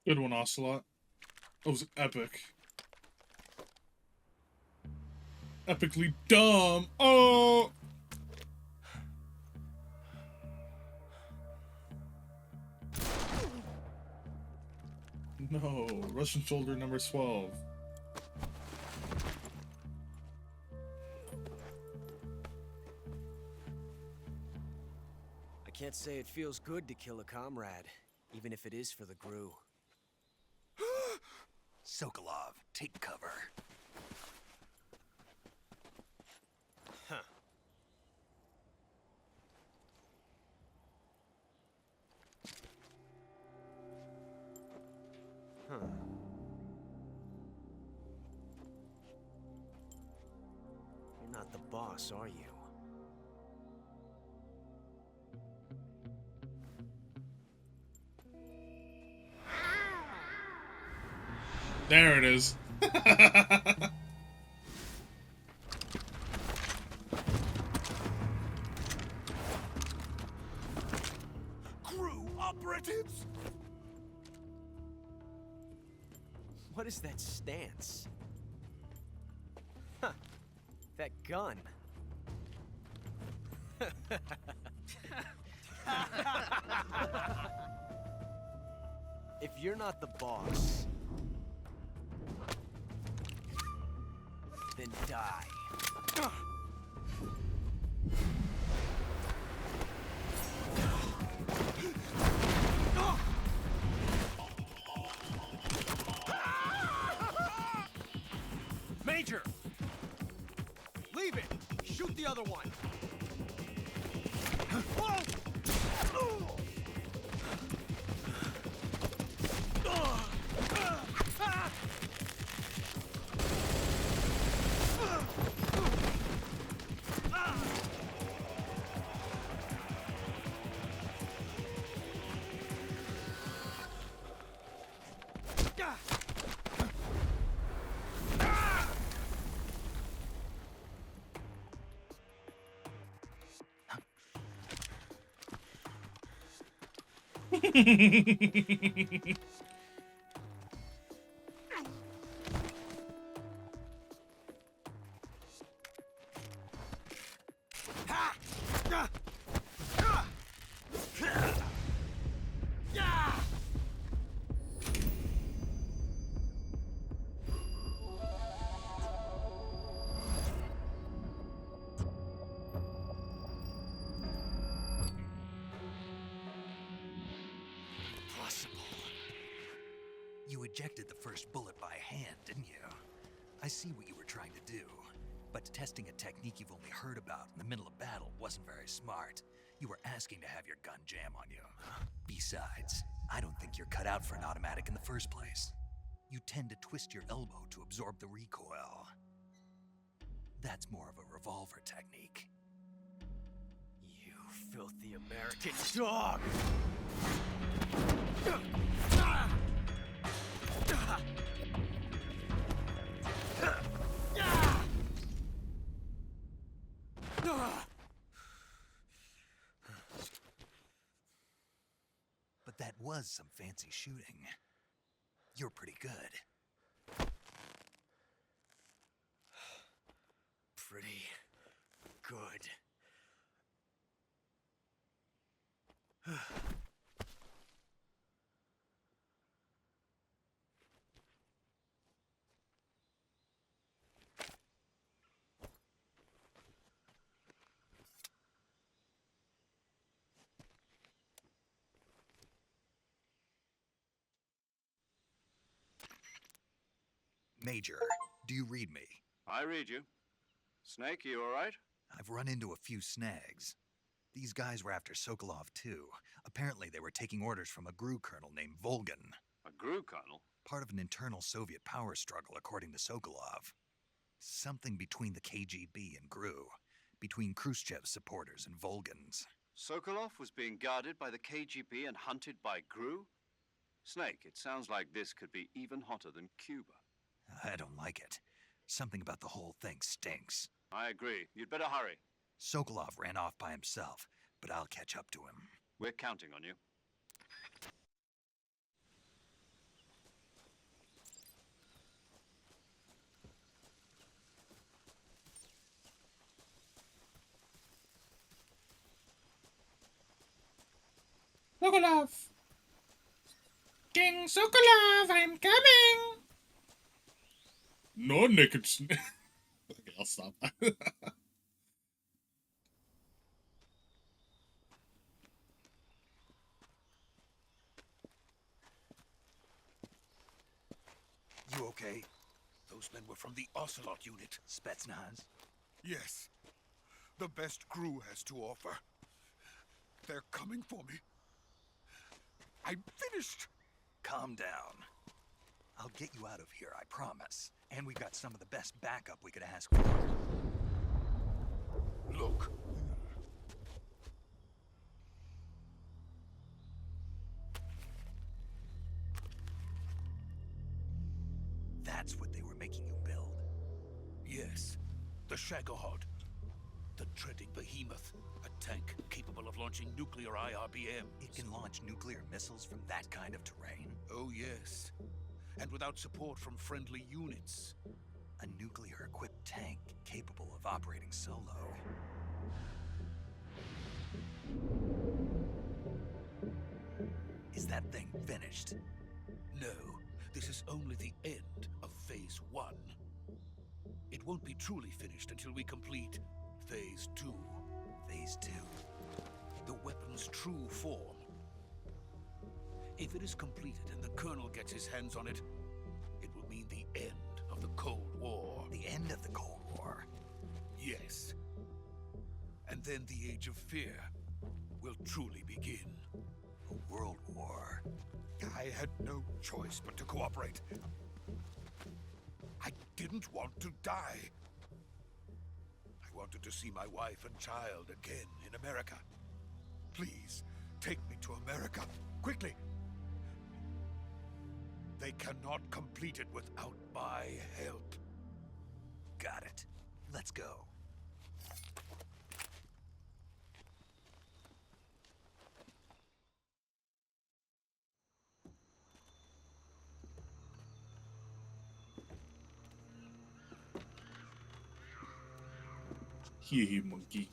Good one, Ocelot. That was epic. Epically dumb. Oh! No, Russian soldier number 12. I can't say it feels good to kill a comrade, even if it is for the GRU. Sokolov, take cover. Huh. Huh. You're not the boss, are you? There it is. Crew operatives? What is that stance? Huh. That gun. If you're not the boss, then die. Major! Leave it! Shoot the other one! You ejected the first bullet by hand, didn't you? I see what you were trying to do. But testing a technique you've only heard about in the middle of battle wasn't very smart. You were asking to have your gun jam on you. Besides, I don't think you're cut out for an automatic in the first place. you tend to twist your elbow to absorb the recoil. That's more of a revolver technique. You filthy American dog! But that was some fancy shooting. You're pretty good. Pretty good. Major, do you read me? I read you. Snake, you all right? I've run into a few snags. These guys were after Sokolov too. Apparently they were taking orders from a GRU colonel named Volgan. A GRU colonel? Part of an internal Soviet power struggle, according to Sokolov. Something between the KGB and GRU. Between Khrushchev's supporters and Volgan's. Sokolov was being guarded by the KGB and hunted by GRU? Snake, it sounds like this could be even hotter than Cuba. I don't like it. Something about the whole thing stinks. I agree. You'd better hurry. Sokolov ran off by himself, but I'll catch up to him. We're counting on you. Sokolov! King Sokolov, I'm coming! No naked snake. Okay, I'll stop. You okay? Those men were from the Ocelot unit. Spetsnaz? Yes. The best GRU has to offer. They're coming for me. I'm finished. Calm down. I'll get you out of here, I promise. And we've got some of the best backup we could ask for. Look. That's what they were making you build? Yes. The Shagohod. The treading behemoth. A tank capable of launching nuclear IRBMs. It can launch nuclear missiles from that kind of terrain? Oh, yes. And without support from friendly units. A nuclear-equipped tank capable of operating solo. Is that thing finished? No, this is only the end of Phase 1. It won't be truly finished until we complete Phase 2. Phase 2? The weapon's true form. If it is completed and the Colonel gets his hands on it, it will mean the end of the Cold War. The end of the Cold War? Yes. And then the Age of Fear will truly begin. A world war? I had no choice but to cooperate. I didn't want to die. I wanted to see my wife and child again in America. Please, take me to America, quickly. They cannot complete it without my help. Got it. Let's go. Hee monkey.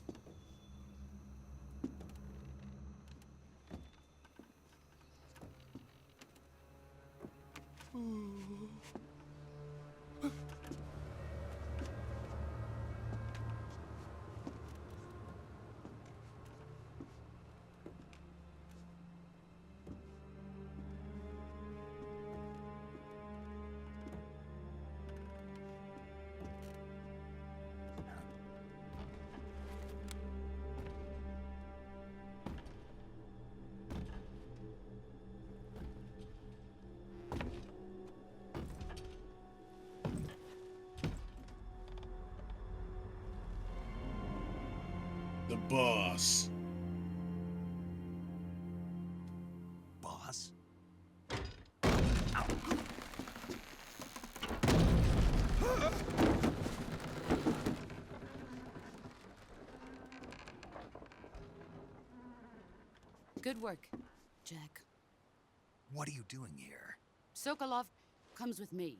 Boss. Boss? Good work, Jack. What are you doing here? Sokolov comes with me.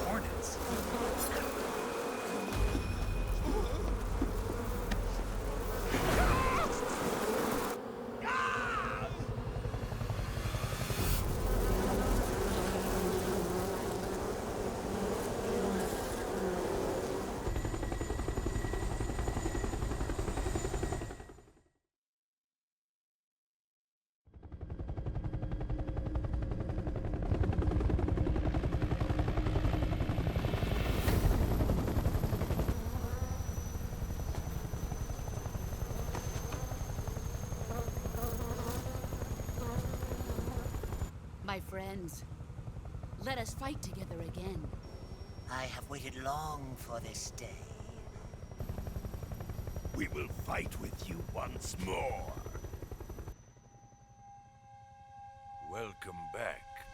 Hornets? My friends, let us fight together again. I have waited long for this day. We will fight with you once more. Welcome back,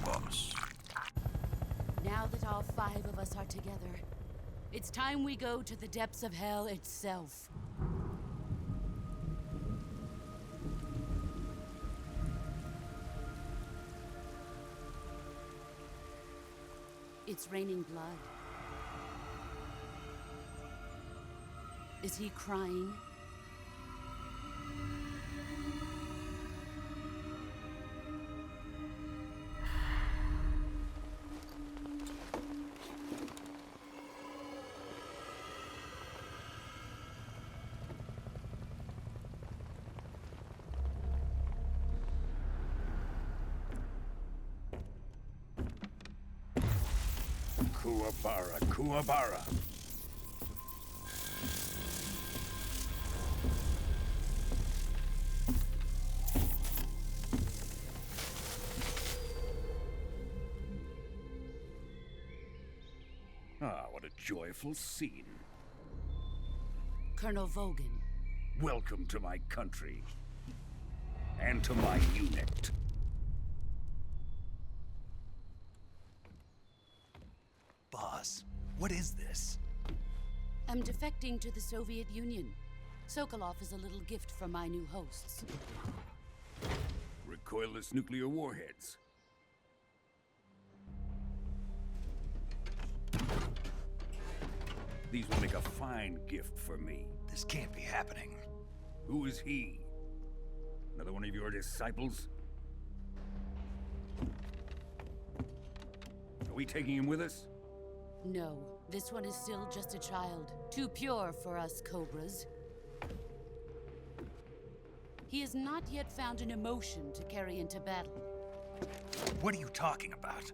boss. Now that all 5 of us are together, it's time we go to the depths of hell itself. It's raining blood. Is he crying? Kuwabara, Kuwabara. Ah, what a joyful scene. Colonel Vogan. Welcome to my country. And to my unit. Boss, what is this? I'm defecting to the Soviet Union. Sokolov is a little gift from my new hosts. Recoilless nuclear warheads. These will make a fine gift for me. This can't be happening. Who is he? Another one of your disciples? Are we taking him with us? No, this one is still just a child. Too pure for us Cobras. He has not yet found an emotion to carry into battle. What are you talking about?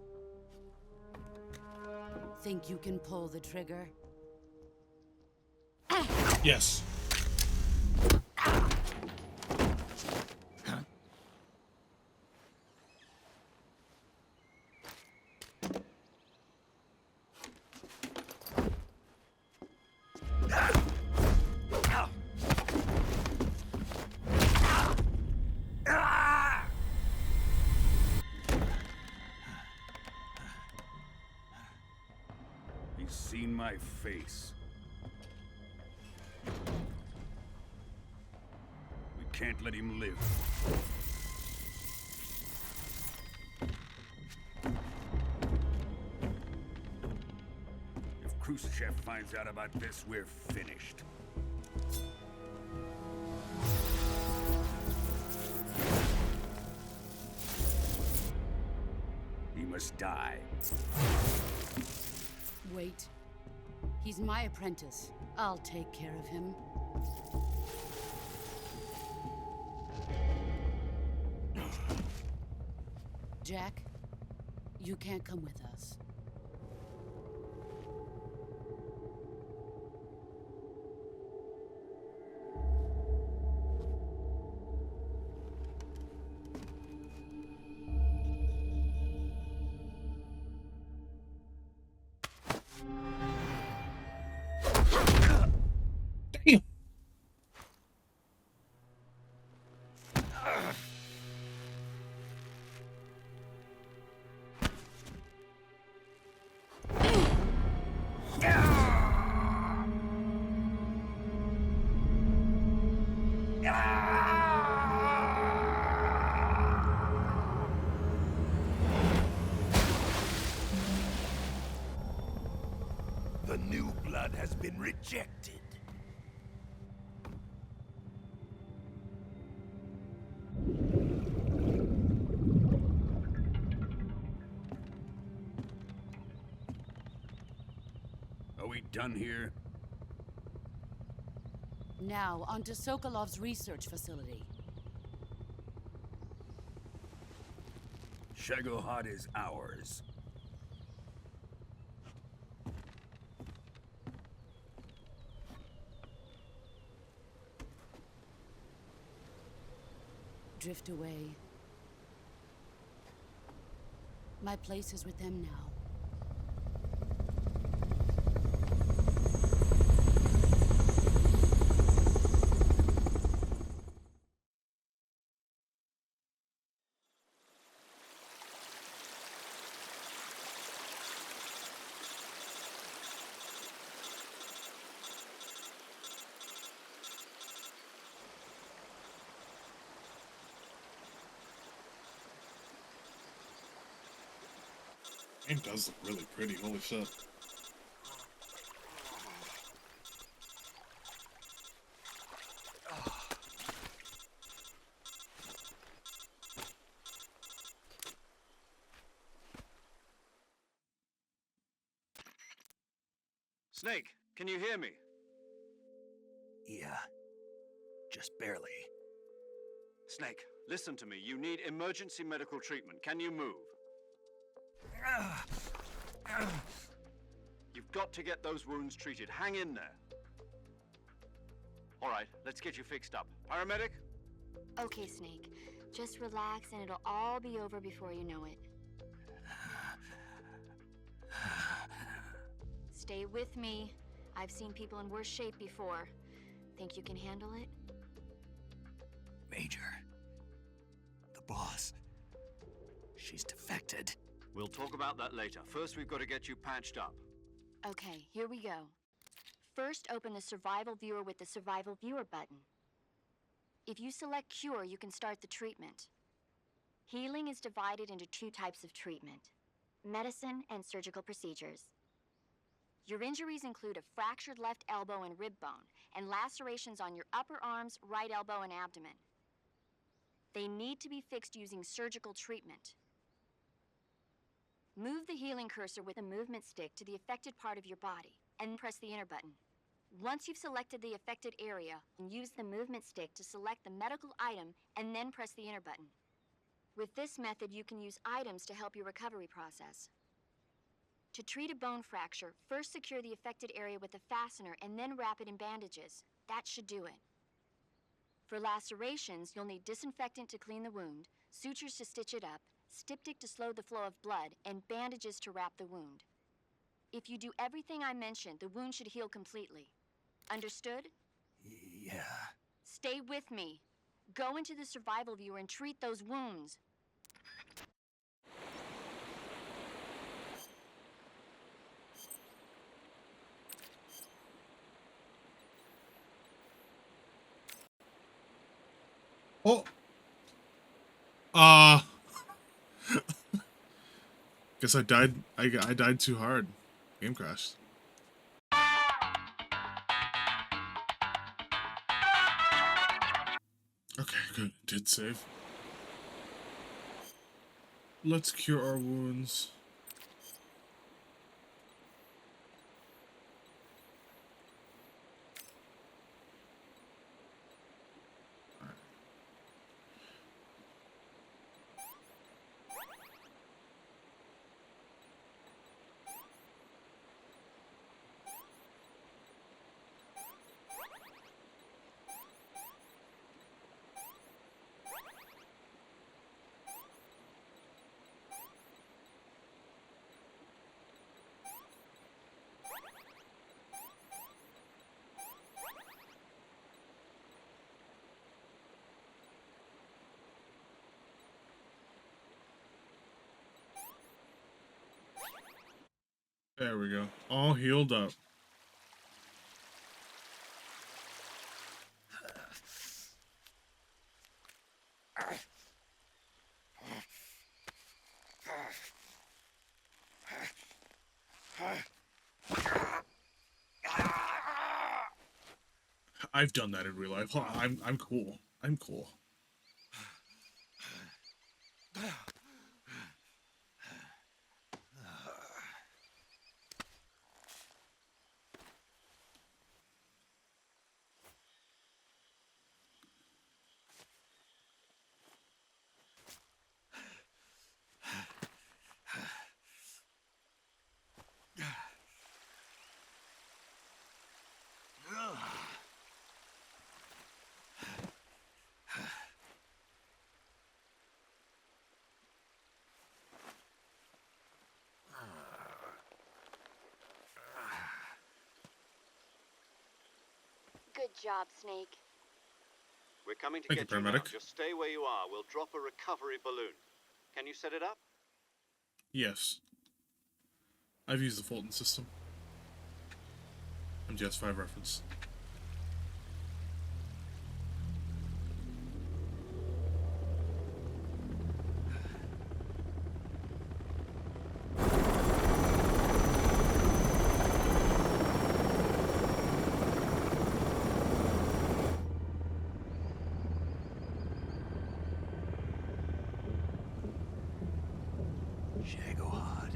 Think you can pull the trigger? Yes. He's seen my face. We can't let him live. If Khrushchev finds out about this, we're finished. He must die. Wait. He's my apprentice. I'll take care of him. Jack, you can't come with us. new blood has been rejected. Are we done here? Now, on to Sokolov's research facility. Shagohod is ours. Drift away. My place is with them now. Game does look really pretty, holy shit. Snake, can you hear me? Yeah. Just barely. Snake, listen to me. You need emergency medical treatment. Can you move? You've got to get those wounds treated. Hang in there. All right, let's get you fixed up. Paramedic? Okay, Snake. Just relax and it'll all be over before you know it. Stay with me. I've seen people in worse shape before. Think you can handle it? Major. The boss. She's defected. We'll talk about that later. First, we've got to get you patched up. Okay, here we go. First, open the Survival Viewer with the Survival Viewer button. If you select Cure, you can start the treatment. Healing is divided into two types of treatment: medicine and surgical procedures. Your injuries include a fractured left elbow and rib bone, and lacerations on your upper arms, right elbow, and abdomen. They need to be fixed using surgical treatment. Move the healing cursor with a movement stick to the affected part of your body, and press the enter button. Once you've selected the affected area, use the movement stick to select the medical item, and then press the enter button. With this method, you can use items to help your recovery process. To treat a bone fracture, first secure the affected area with a fastener and then wrap it in bandages. That should do it. For lacerations, you'll need disinfectant to clean the wound, sutures to stitch it up, styptic to slow the flow of blood, and bandages to wrap the wound. If you do everything I mentioned, the wound should heal completely. Understood? Yeah. Stay with me. Go into the Survival Viewer and treat those wounds. Oh! Guess I died. I died too hard. Game crashed. Okay, good. Did save. Let's cure our wounds. There we go. All healed up. I've done that in real life. I'm cool. I'm cool. Good job, Snake. We're coming to Thank get you, you now. paramedic. Just stay where you are. We'll drop a recovery balloon. Can you set it up? Yes. I've used the Fulton system. MGS5 reference. Shagohod.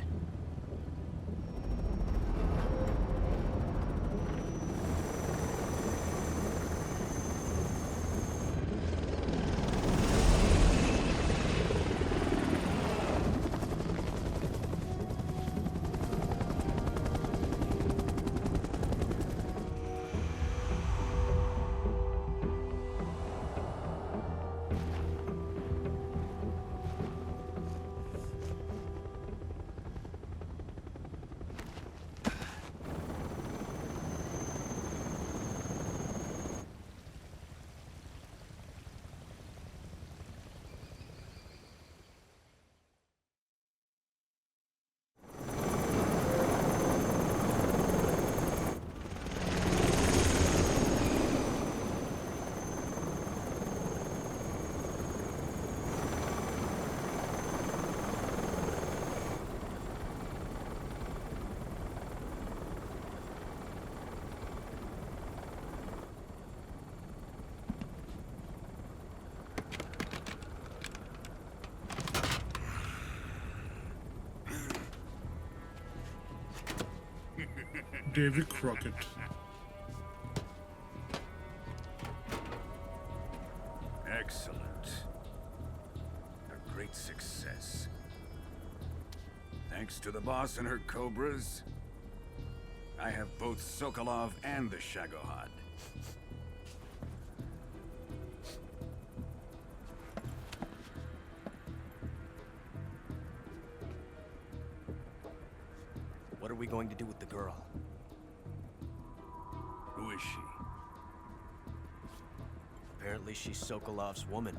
David Crockett. Excellent. A great success. Thanks to the boss and her cobras, I have both Sokolov and the Shagohod. What are we going to do with the girl? Who is she? Apparently she's Sokolov's woman.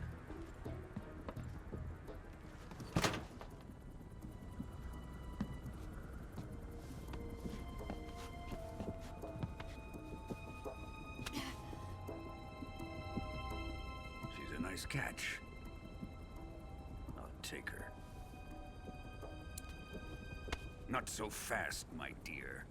She's a nice catch. I'll take her. Not so fast, my dear.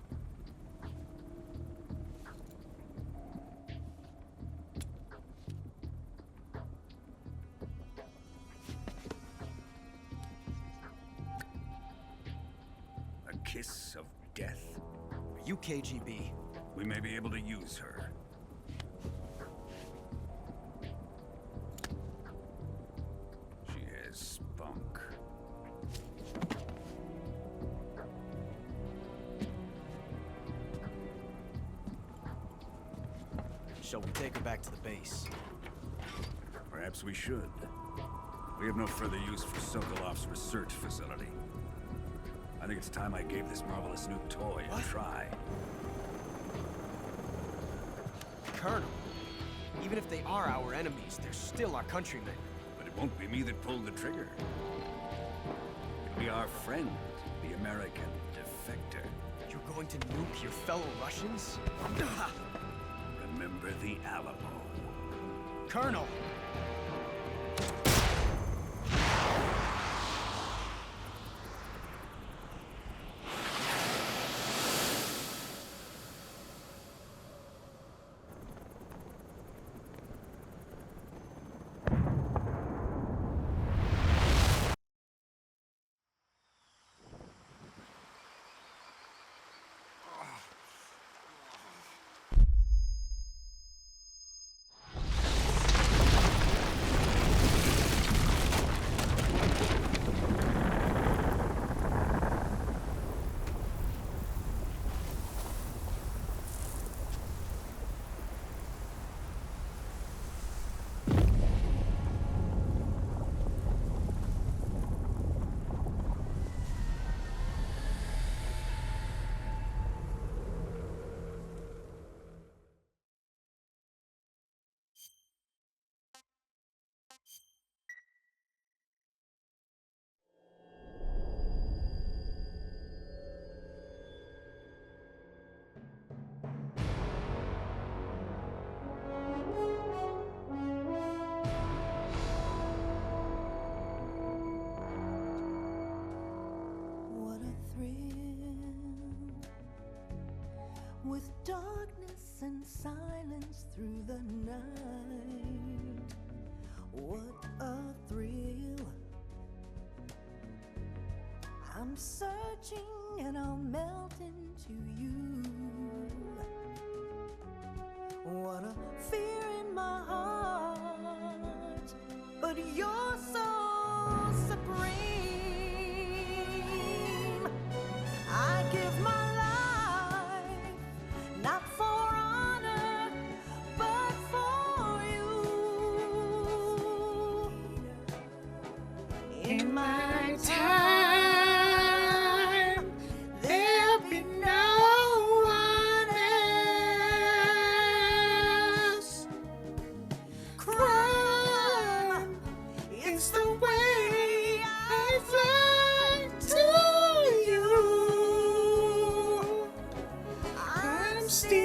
A kiss of death? Are you KGB? We may be able to use her. She has spunk. Shall we take her back to the base? Perhaps we should. We have no further use for Sokolov's research facility. I think it's time I gave this marvelous new toy a try. Colonel, even if they are our enemies, they're still our countrymen. But it won't be me that pulled the trigger. It'll be our friend, the American defector. You're going to nuke your fellow Russians? Remember the Alamo. Colonel! and silence through the night. What a thrill. I'm searching and I'll melt into you. What a fear in my heart, but you're so supreme. I give my life, not for honor, but for you. In my time, there'll be no one else. Crime, it's the way I fly to you. I'm still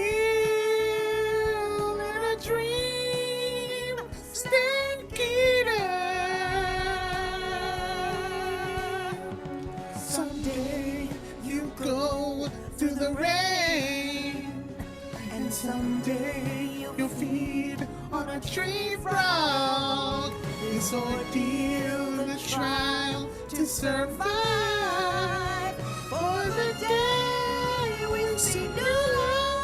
in a dream, snake eater. Someday you go through the rain, and someday you'll feed on a tree frog. This ordeal, the trial to survive, for the day we'll see new light.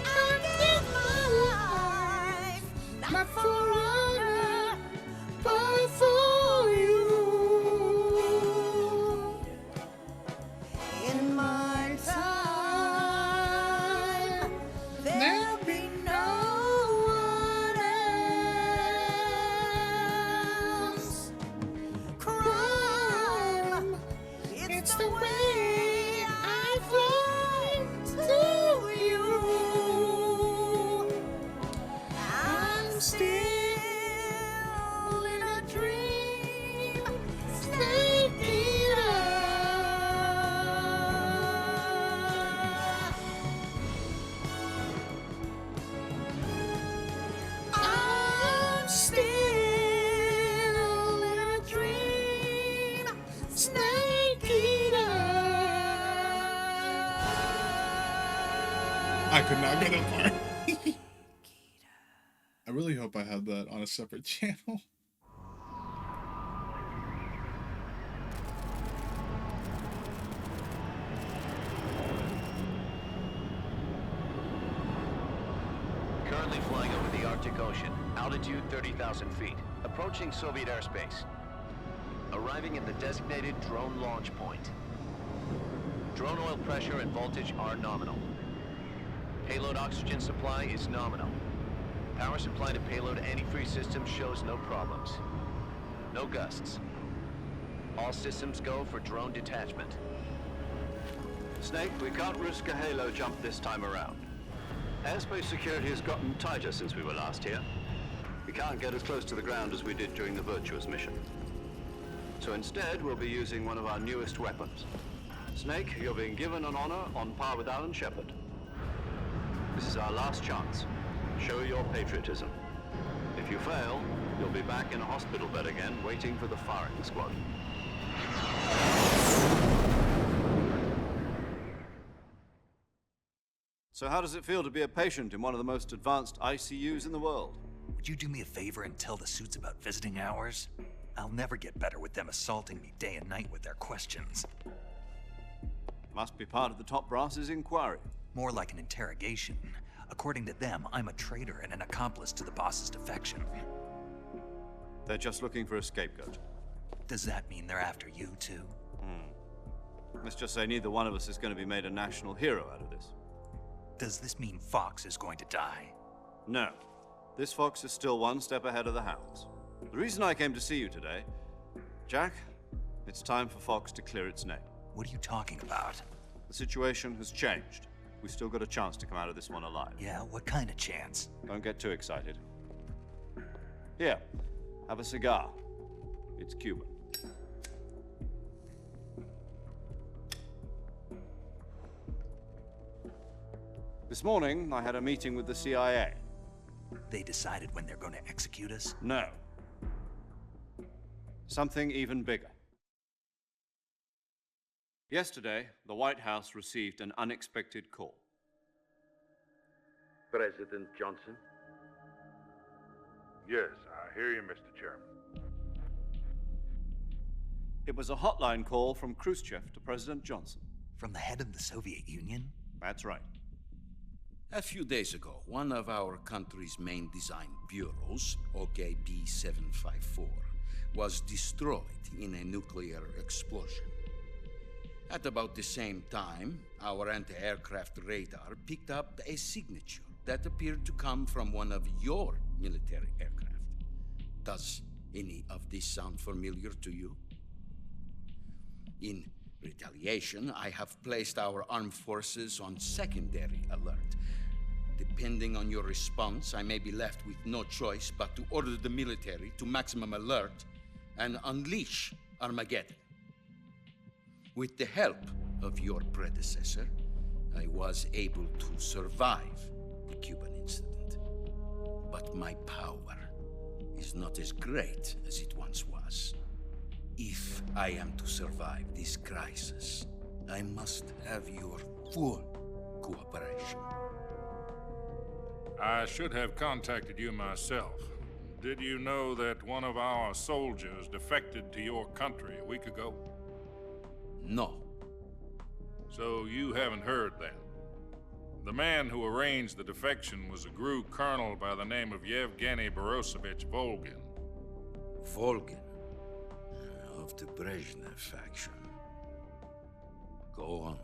I'll give my life, not for honor, but for you. In my time, there'll be no one else. Crime, it's the way I fly to you. I'm still in a dream, snake eater. I'm still in a dream, snake eater. I could not get that far. I really hope I had that on a separate channel. Currently flying over the Arctic Ocean, altitude 30,000 feet, approaching Soviet airspace. Arriving at the designated drone launch point. Drone oil pressure and voltage are nominal. Payload oxygen supply is nominal. Power supply to payload antifreeze system shows no problems. No gusts. All systems go for drone detachment. Snake, we can't risk a halo jump this time around. Airspace security has gotten tighter since we were last here. We can't get as close to the ground as we did during the Virtuous mission. So instead, we'll be using one of our newest weapons. Snake, you're being given an honor on par with Alan Shepard. This is our last chance. Show your patriotism. If you fail, you'll be back in a hospital bed again, waiting for the firing squad. So how does it feel to be a patient in one of the most advanced ICUs in the world? Would you do me a favor and tell the suits about visiting hours? I'll never get better with them assaulting me day and night with their questions. Must be part of the top brass's inquiry. More like an interrogation. According to them, I'm a traitor and an accomplice to the boss's defection. They're just looking for a scapegoat. Does that mean they're after you, too? Let's just say neither one of us is going to be made a national hero out of this. Does this mean Fox is going to die? No. This fox is still one step ahead of the hounds. The reason I came to see you today, Jack, it's time for Fox to clear its name. What are you talking about? The situation has changed. We've still got a chance to come out of this one alive. Yeah, what kind of chance? Don't get too excited. Here, have a cigar. It's Cuban. This morning, I had a meeting with the CIA. They decided when they're going to execute us? No. Something even bigger. Yesterday, the White House received an unexpected call. President Johnson? Yes, I hear you, Mr. Chairman. It was a hotline call from Khrushchev to President Johnson. From the head of the Soviet Union? That's right. A few days ago, one of our country's main design bureaus, OKB 754, was destroyed in a nuclear explosion. At about the same time, our anti-aircraft radar picked up a signature that appeared to come from one of your military aircraft. Does any of this sound familiar to you? In retaliation, I have placed our armed forces on secondary alert. Depending on your response, I may be left with no choice but to order the military to maximum alert and unleash Armageddon. With the help of your predecessor, I was able to survive the Cuban incident. But my power is not as great as it once was. If I am to survive this crisis, I must have your full cooperation. I should have contacted you myself. Did you know that one of our soldiers defected to your country a week ago? No. So you haven't heard then? The man who arranged the defection was a GRU colonel by the name of Yevgeny Borosovich Volgin. Volgin? Of the Brezhnev faction. Go on.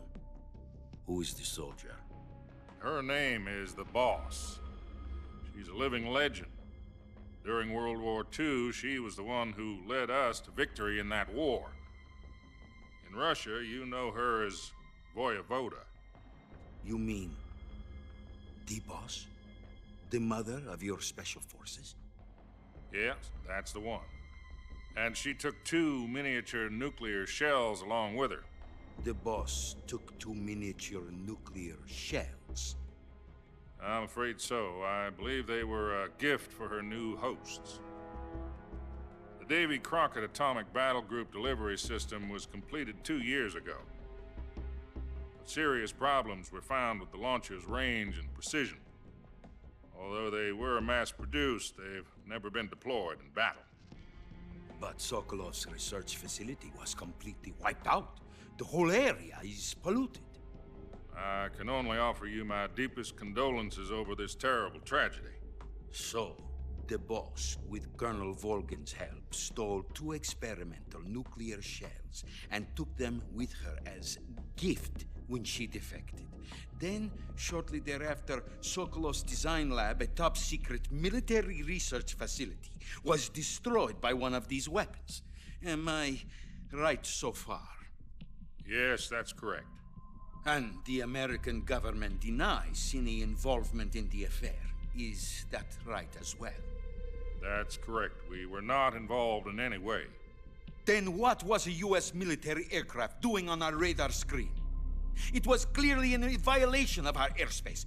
Who is the soldier? Her name is the Boss. She's a living legend. During World War II, she was the one who led us to victory in that war. In Russia, you know her as Voyevoda. You mean the Boss? The mother of your special forces? Yes, that's the one. And she took 2 miniature nuclear shells along with her. The Boss took 2 miniature nuclear shells? I'm afraid so. I believe they were a gift for her new hosts. The Davy Crockett Atomic Battle Group delivery system was completed 2 years ago. But serious problems were found with the launcher's range and precision. Although they were mass-produced, they've never been deployed in battle. But Sokolov's research facility was completely wiped out. The whole area is polluted. I can only offer you my deepest condolences over this terrible tragedy. So, the Boss, with Colonel Volgin's help, stole 2 experimental nuclear shells and took them with her as gift when she defected. Then, shortly thereafter, Sokolov's design lab, a top-secret military research facility, was destroyed by one of these weapons. Am I right so far? Yes, that's correct. And the American government denies any involvement in the affair. Is that right as well? That's correct. We were not involved in any way. Then what was a U.S. military aircraft doing on our radar screen? It was clearly in violation of our airspace.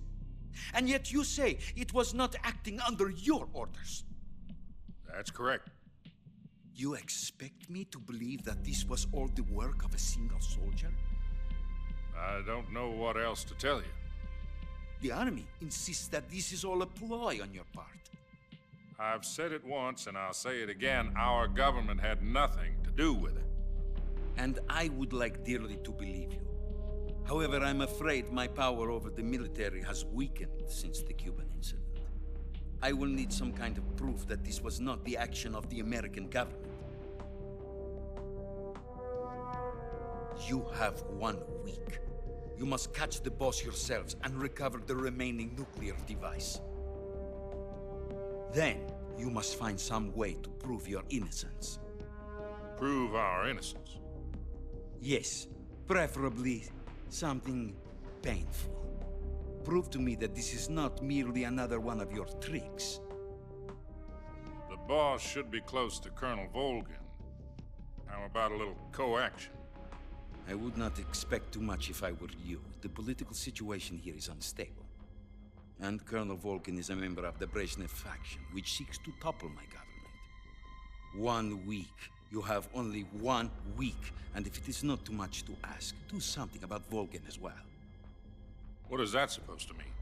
And yet you say it was not acting under your orders. That's correct. You expect me to believe that this was all the work of a single soldier? I don't know what else to tell you. The army insists that this is all a ploy on your part. I've said it once and I'll say it again. Our government had nothing to do with it. And I would like dearly to believe you. However, I'm afraid my power over the military has weakened since the Cuban incident. I will need some kind of proof that this was not the action of the American government. You have 1 week. You must catch the Boss yourselves and recover the remaining nuclear device. Then, you must find some way to prove your innocence. Prove our innocence? Yes, preferably something painful. Prove to me that this is not merely another one of your tricks. The Boss should be close to Colonel Volgin. How about a little co-action? I would not expect too much if I were you. The political situation here is unstable. And Colonel Volgin is a member of the Brezhnev faction, which seeks to topple my government. 1 week. You have only 1 week. And if it is not too much to ask, do something about Volgin as well. What is that supposed to mean?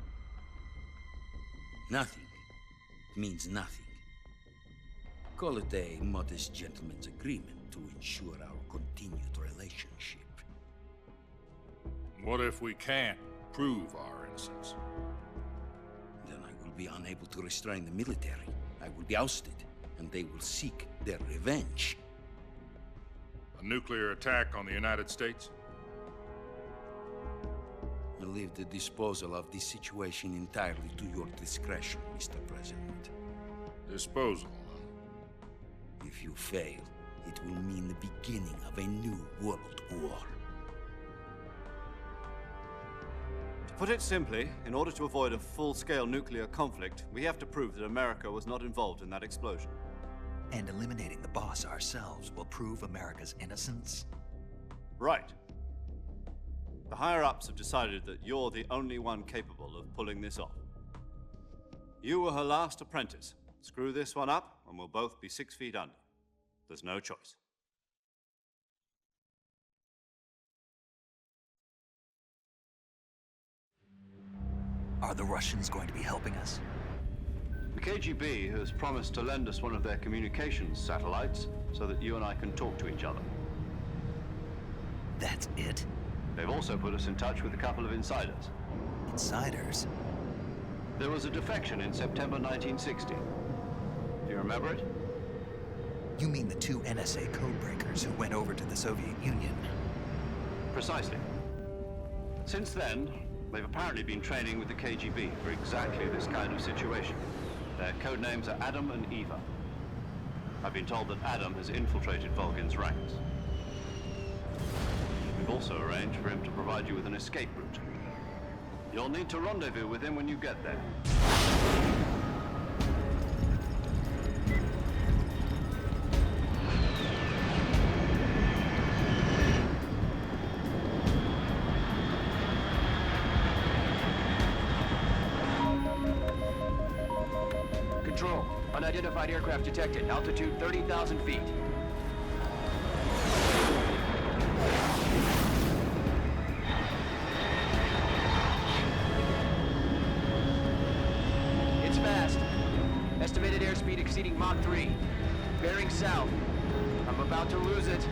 Nothing means nothing. Call it a modest gentleman's agreement to ensure our continued relationship. What if we can't prove our innocence? Then I will be unable to restrain the military. I will be ousted, and they will seek their revenge. A nuclear attack on the United States? I leave the disposal of this situation entirely to your discretion, Mr. President. Disposal? If you fail, it will mean the beginning of a new world war. To put it simply, in order to avoid a full-scale nuclear conflict, we have to prove that America was not involved in that explosion. And eliminating the boss ourselves will prove America's innocence? Right. The higher-ups have decided that you're the only one capable of pulling this off. You were her last apprentice. Screw this one up, and we'll both be 6 feet under. There's no choice. Are the Russians going to be helping us? The KGB has promised to lend us one of their communications satellites so that you and I can talk to each other. That's it? They've also put us in touch with a couple of insiders. Insiders? There was a defection in September 1960. Do you remember it? You mean the 2 NSA codebreakers who went over to the Soviet Union? Precisely. Since then, they've apparently been training with the KGB for exactly this kind of situation. Their code names are Adam and Eva. I've been told that Adam has infiltrated Volgin's ranks. We've also arranged for him to provide you with an escape route. You'll need to rendezvous with him when you get there. Control. Unidentified aircraft detected. Altitude 30,000 feet. It's fast. Estimated airspeed exceeding Mach 3. Bearing south. I'm about to lose it.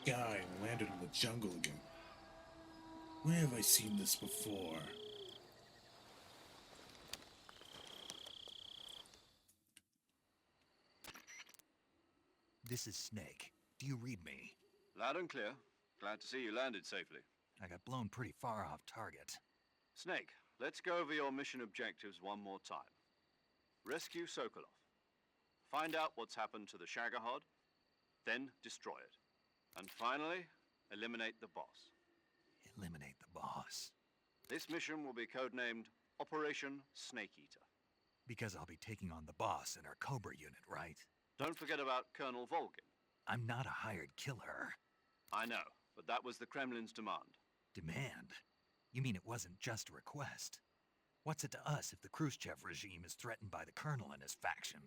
Guy landed in the jungle again. Where have I seen this before? This is Snake. Do you read me? Loud and clear. Glad to see you landed safely. I got blown pretty far off target. Snake, let's go over your mission objectives one more time. Rescue Sokolov. Find out what's happened to the Shagohod, then destroy it. And finally, eliminate the boss. Eliminate the boss? This mission will be codenamed Operation Snake Eater. Because I'll be taking on the boss in our Cobra unit, right? Don't forget about Colonel Volgin. I'm not a hired killer. I know, but that was the Kremlin's demand. Demand? You mean it wasn't just a request? What's it to us if the Khrushchev regime is threatened by the Colonel and his faction?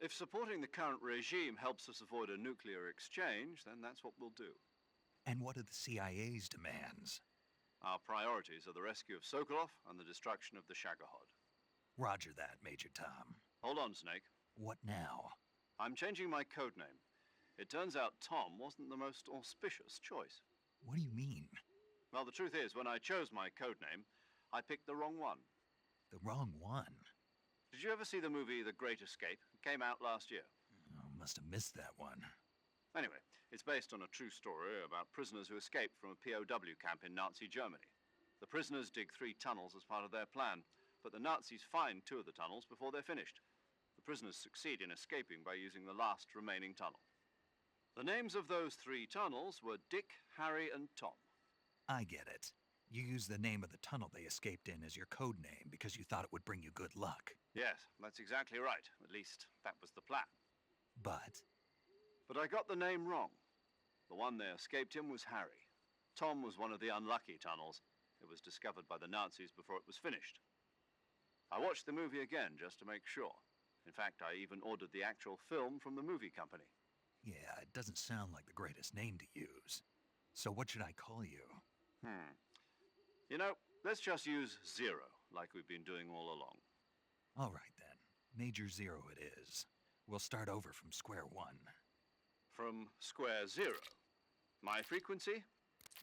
If supporting the current regime helps us avoid a nuclear exchange, then that's what we'll do. And what are the CIA's demands? Our priorities are the rescue of Sokolov and the destruction of the Shagohod. Roger that, Major Tom. Hold on, Snake. What now? I'm changing my code name. It turns out Tom wasn't the most auspicious choice. What do you mean? Well, the truth is, when I chose my codename, I picked the wrong one. The wrong one? Did you ever see the movie The Great Escape? It came out last year. Oh, must have missed that one. Anyway, it's based on a true story about prisoners who escaped from a POW camp in Nazi Germany. The prisoners dig 3 tunnels as part of their plan, but the Nazis find 2 of the tunnels before they're finished. The prisoners succeed in escaping by using the last remaining tunnel. The names of those 3 tunnels were Dick, Harry, and Tom. I get it. You used the name of the tunnel they escaped in as your code name because you thought it would bring you good luck. Yes, that's exactly right. At least, that was the plan. But I got the name wrong. The one they escaped in was Harry. Tom was one of the unlucky tunnels. It was discovered by the Nazis before it was finished. I watched the movie again just to make sure. In fact, I even ordered the actual film from the movie company. yeah, it doesn't sound like the greatest name to use. So what should I call you? You know, let's just use Zero, like we've been doing all along. All right then. Major Zero it is. We'll start over from square one. From square 0. My frequency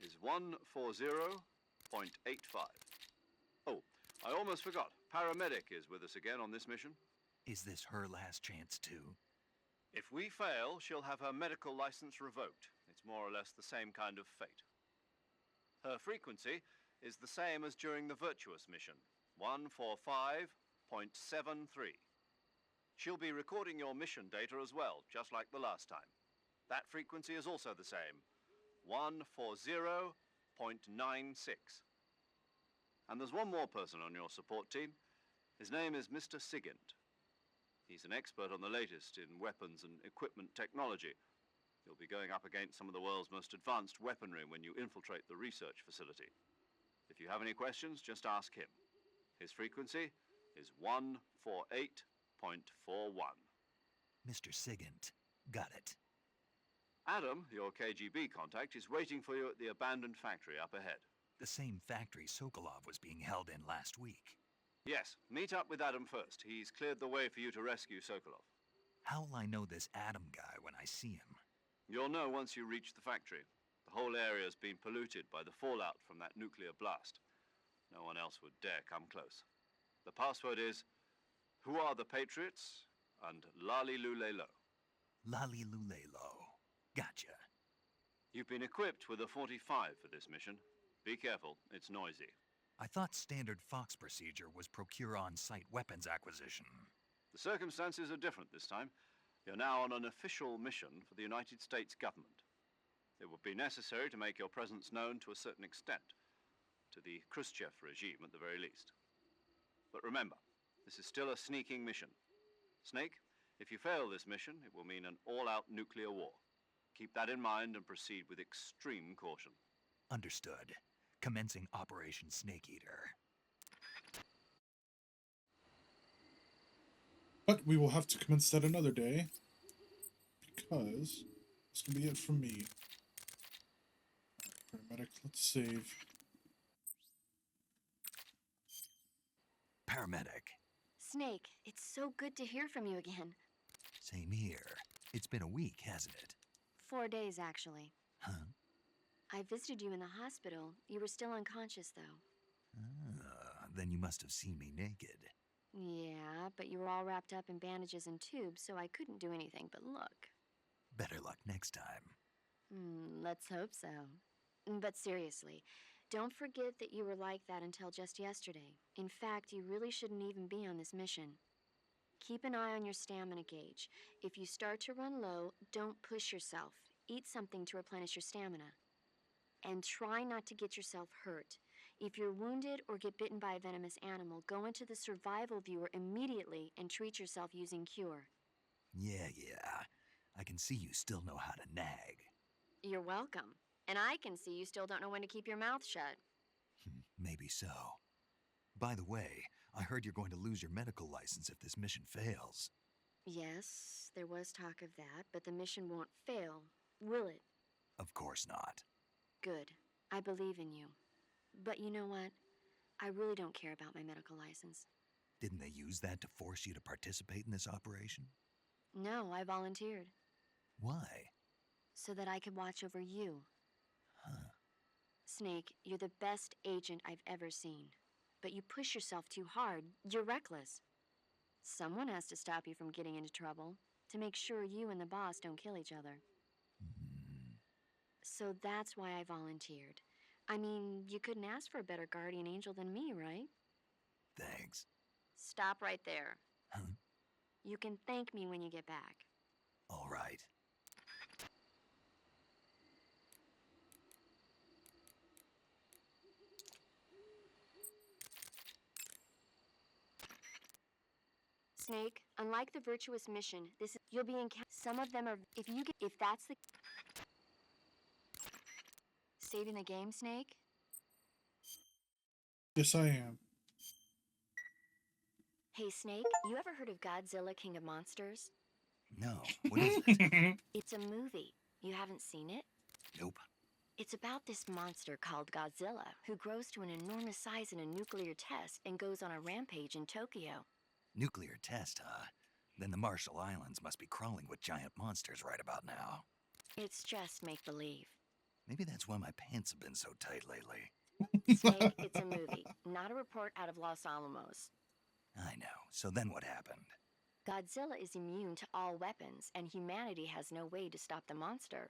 is 140.85. Oh, I almost forgot. Paramedic is with us again on this mission. Is this her last chance too? If we fail, she'll have her medical license revoked. It's more or less the same kind of fate. Her frequency is the same as during the Virtuous mission, 145.73. She'll be recording your mission data as well, just like the last time. That frequency is also the same, 140.96. And there's one more person on your support team. His name is Mr. Sigint. He's an expert on the latest in weapons and equipment technology. You'll be going up against some of the world's most advanced weaponry when you infiltrate the research facility. If you have any questions, just ask him. His frequency is 148.41. Mr. Sigint. Got it. Adam, your KGB contact, is waiting for you at the abandoned factory up ahead. The same factory Sokolov was being held in last week. Yes, meet up with Adam first. He's cleared the way for you to rescue Sokolov. How will I know this Adam guy when I see him? You'll know once you reach the factory. The whole area's been polluted by the fallout from that nuclear blast. No one else would dare come close. The password is, "Who are the Patriots?" and "Lali Lulelo." Lali Lulelo. Gotcha. You've been equipped with a 45 for this mission. Be careful, it's noisy. I thought standard Fox procedure was procure on-site weapons acquisition. The circumstances are different this time. You're now on an official mission for the United States government. It would be necessary to make your presence known to a certain extent, to the Khrushchev regime at the very least. But remember, this is still a sneaking mission. Snake, if you fail this mission, it will mean an all-out nuclear war. Keep that in mind and proceed with extreme caution. Understood. Commencing Operation Snake Eater. But we will have to commence that another day, because this can be it from me. Alright, paramedic, let's save. Paramedic. Snake, it's so good to hear from you again. Same here. It's been a week, hasn't it? 4 days, actually. Huh? I visited you in the hospital. You were still unconscious, though. Then you must have seen me naked. Yeah, but you were all wrapped up in bandages and tubes, so I couldn't do anything but look. Better luck next time. Let's hope so. But seriously, don't forget that you were like that until just yesterday. In fact, you really shouldn't even be on this mission. Keep an eye on your stamina gauge. If you start to run low, don't push yourself. Eat something to replenish your stamina. And try not to get yourself hurt. If you're wounded or get bitten by a venomous animal, go into the survival viewer immediately and treat yourself using Cure. Yeah. I can see you still know how to nag. You're welcome. And I can see you still don't know when to keep your mouth shut. Maybe so. By the way, I heard you're going to lose your medical license if this mission fails. Yes, there was talk of that, but the mission won't fail, will it? Of course not. Good. I believe in you. But you know what? I really don't care about my medical license. Didn't they use that to force you to participate in this operation? No, I volunteered. Why? so that I could watch over you. Snake, you're the best agent I've ever seen. But you push yourself too hard. You're reckless. Someone has to stop you from getting into trouble, to make sure you and the boss don't kill each other. So that's why I volunteered. I mean, you couldn't ask for a better guardian angel than me, right? Thanks. Stop right there. Huh? You can thank me when you get back. All right. Snake, unlike the virtuous mission, you'll be in some of them are if that's the saving the game, Snake? Yes, I am. Hey Snake, you ever heard of Godzilla King of Monsters? No. What is it? It's a movie. You haven't seen it? Nope. It's about this monster called Godzilla, who grows to an enormous size in a nuclear test and goes on a rampage in Tokyo. Nuclear test, huh? Then the Marshall Islands must be crawling with giant monsters right about now. It's just make-believe. Maybe that's why my pants have been so tight lately. Snake, it's a movie, not a report out of Los Alamos. I know. So then what happened? Godzilla is immune to all weapons, and humanity has no way to stop the monster.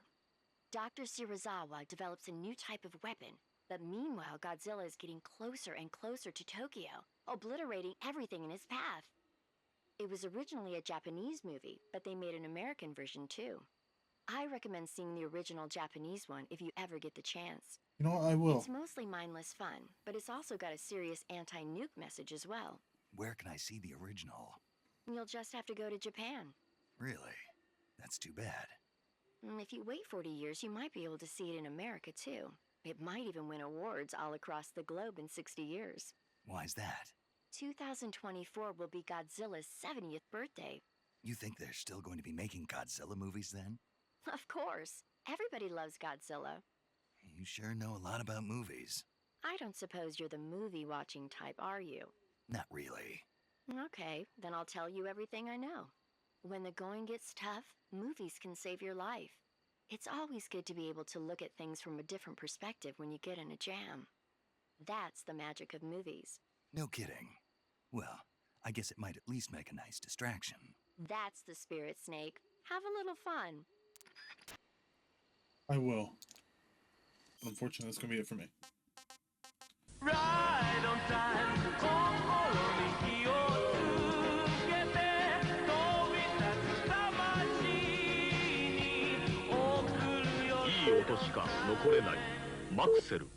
Dr. Shirazawa develops a new type of weapon, but meanwhile Godzilla is getting closer and closer to Tokyo, obliterating everything in his path. It was originally a Japanese movie, but they made an American version too. I recommend seeing the original Japanese one if you ever get the chance. You know what, I will. It's mostly mindless fun, but it's also got a serious anti-nuke message as well. Where can I see the original? You'll just have to go to Japan. Really? That's too bad. If you wait 40 years, you might be able to see it in America too. It might even win awards all across the globe in 60 years. Why's that? 2024 will be Godzilla's 70th birthday. You think they're still going to be making Godzilla movies then? Of course. Everybody loves Godzilla. You sure know a lot about movies. I don't suppose you're the movie-watching type, are you? Not really. Okay, then I'll tell you everything I know. When the going gets tough, movies can save your life. It's always good to be able to look at things from a different perspective when you get in a jam. That's the magic of movies. No kidding. Well, I guess it might at least make a nice distraction. That's the spirit, Snake. Have a little fun. I will. Unfortunately, that's gonna be it for me. Right on time. いい音しか残れないマクセル